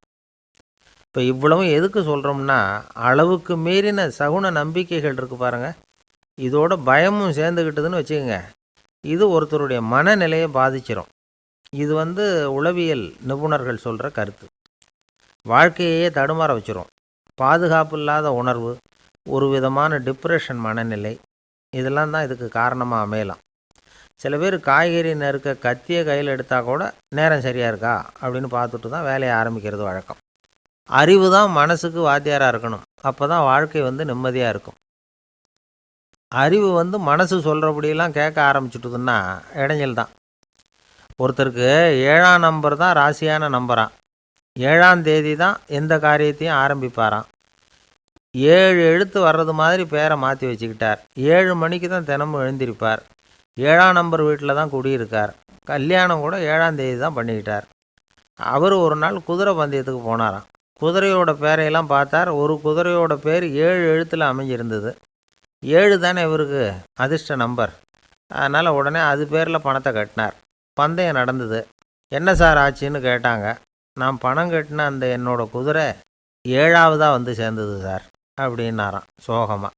இப்போ இவ்வளவும் எதுக்கு சொல்கிறோம்னா, அளவுக்கு மீறின சகுன நம்பிக்கைகள் இருக்குது பாருங்கள், இதோட பயமும் சேர்ந்துக்கிட்டதுன்னு வச்சுக்கோங்க, இது ஒருத்தருடைய மனநிலையை பாதிச்சிடும். இது வந்து உளவியல் நிபுணர்கள் சொல்கிற கருத்து. வாழ்க்கையே தடுமாற வச்சிரும். பாதுகாப்பு இல்லாத உணர்வு, ஒரு விதமான டிப்ரெஷன் மனநிலை, இதெல்லாம் தான் இதுக்கு காரணமாக அமையலாம். சில பேர் காய்கறி நறுக்க கத்தியை கையில் எடுத்தால் கூட நேரம் சரியாக இருக்கா அப்படின்னு பார்த்துட்டு தான் வேலையை ஆரம்பிக்கிறது வழக்கம். அறிவு தான் மனசுக்கு வாத்தியாராக இருக்கணும், அப்போ தான் வாழ்க்கை வந்து நிம்மதியாக இருக்கும். அறிவு வந்து மனசு சொல்கிறபடியெல்லாம் கேட்க ஆரம்பிச்சுட்டுதுன்னா இடைஞ்சல் தான். ஒருத்தருக்கு 7ஆம் நம்பர் தான் ராசியான நம்பரான், 7ஆம் தேதி தான் எந்த காரியத்தையும் ஆரம்பிப்பாராம். 7 எழுத்து வர்றது மாதிரி பேரை மாற்றி வச்சுக்கிட்டார். 7 மணிக்கு தான் தினமும் எழுந்திருப்பார். 7ஆம் நம்பர் வீட்டில் தான் குடியிருக்கார். கல்யாணம் கூட 7ஆம் தேதி தான் பண்ணிக்கிட்டார். அவர் ஒரு நாள் குதிரை பந்தயத்துக்கு போனாராம். குதிரையோட பேரையெல்லாம் பார்த்தார். ஒரு குதிரையோட பேர் 7 எழுத்தில் அமைஞ்சிருந்தது. 7 தானே இவருக்கு அதிர்ஷ்ட நம்பர். அதனால் உடனே அது பேரில் பணத்தை கட்டினார். பந்தயம் நடந்தது. என்ன சார் ஆச்சுன்னு கேட்டாங்க. நான் பணம் கட்டின அந்த என்னோட குதிரை 7ஆவதாக வந்து சேர்ந்தது சார் அப்படின்னாராம் சோகமாக.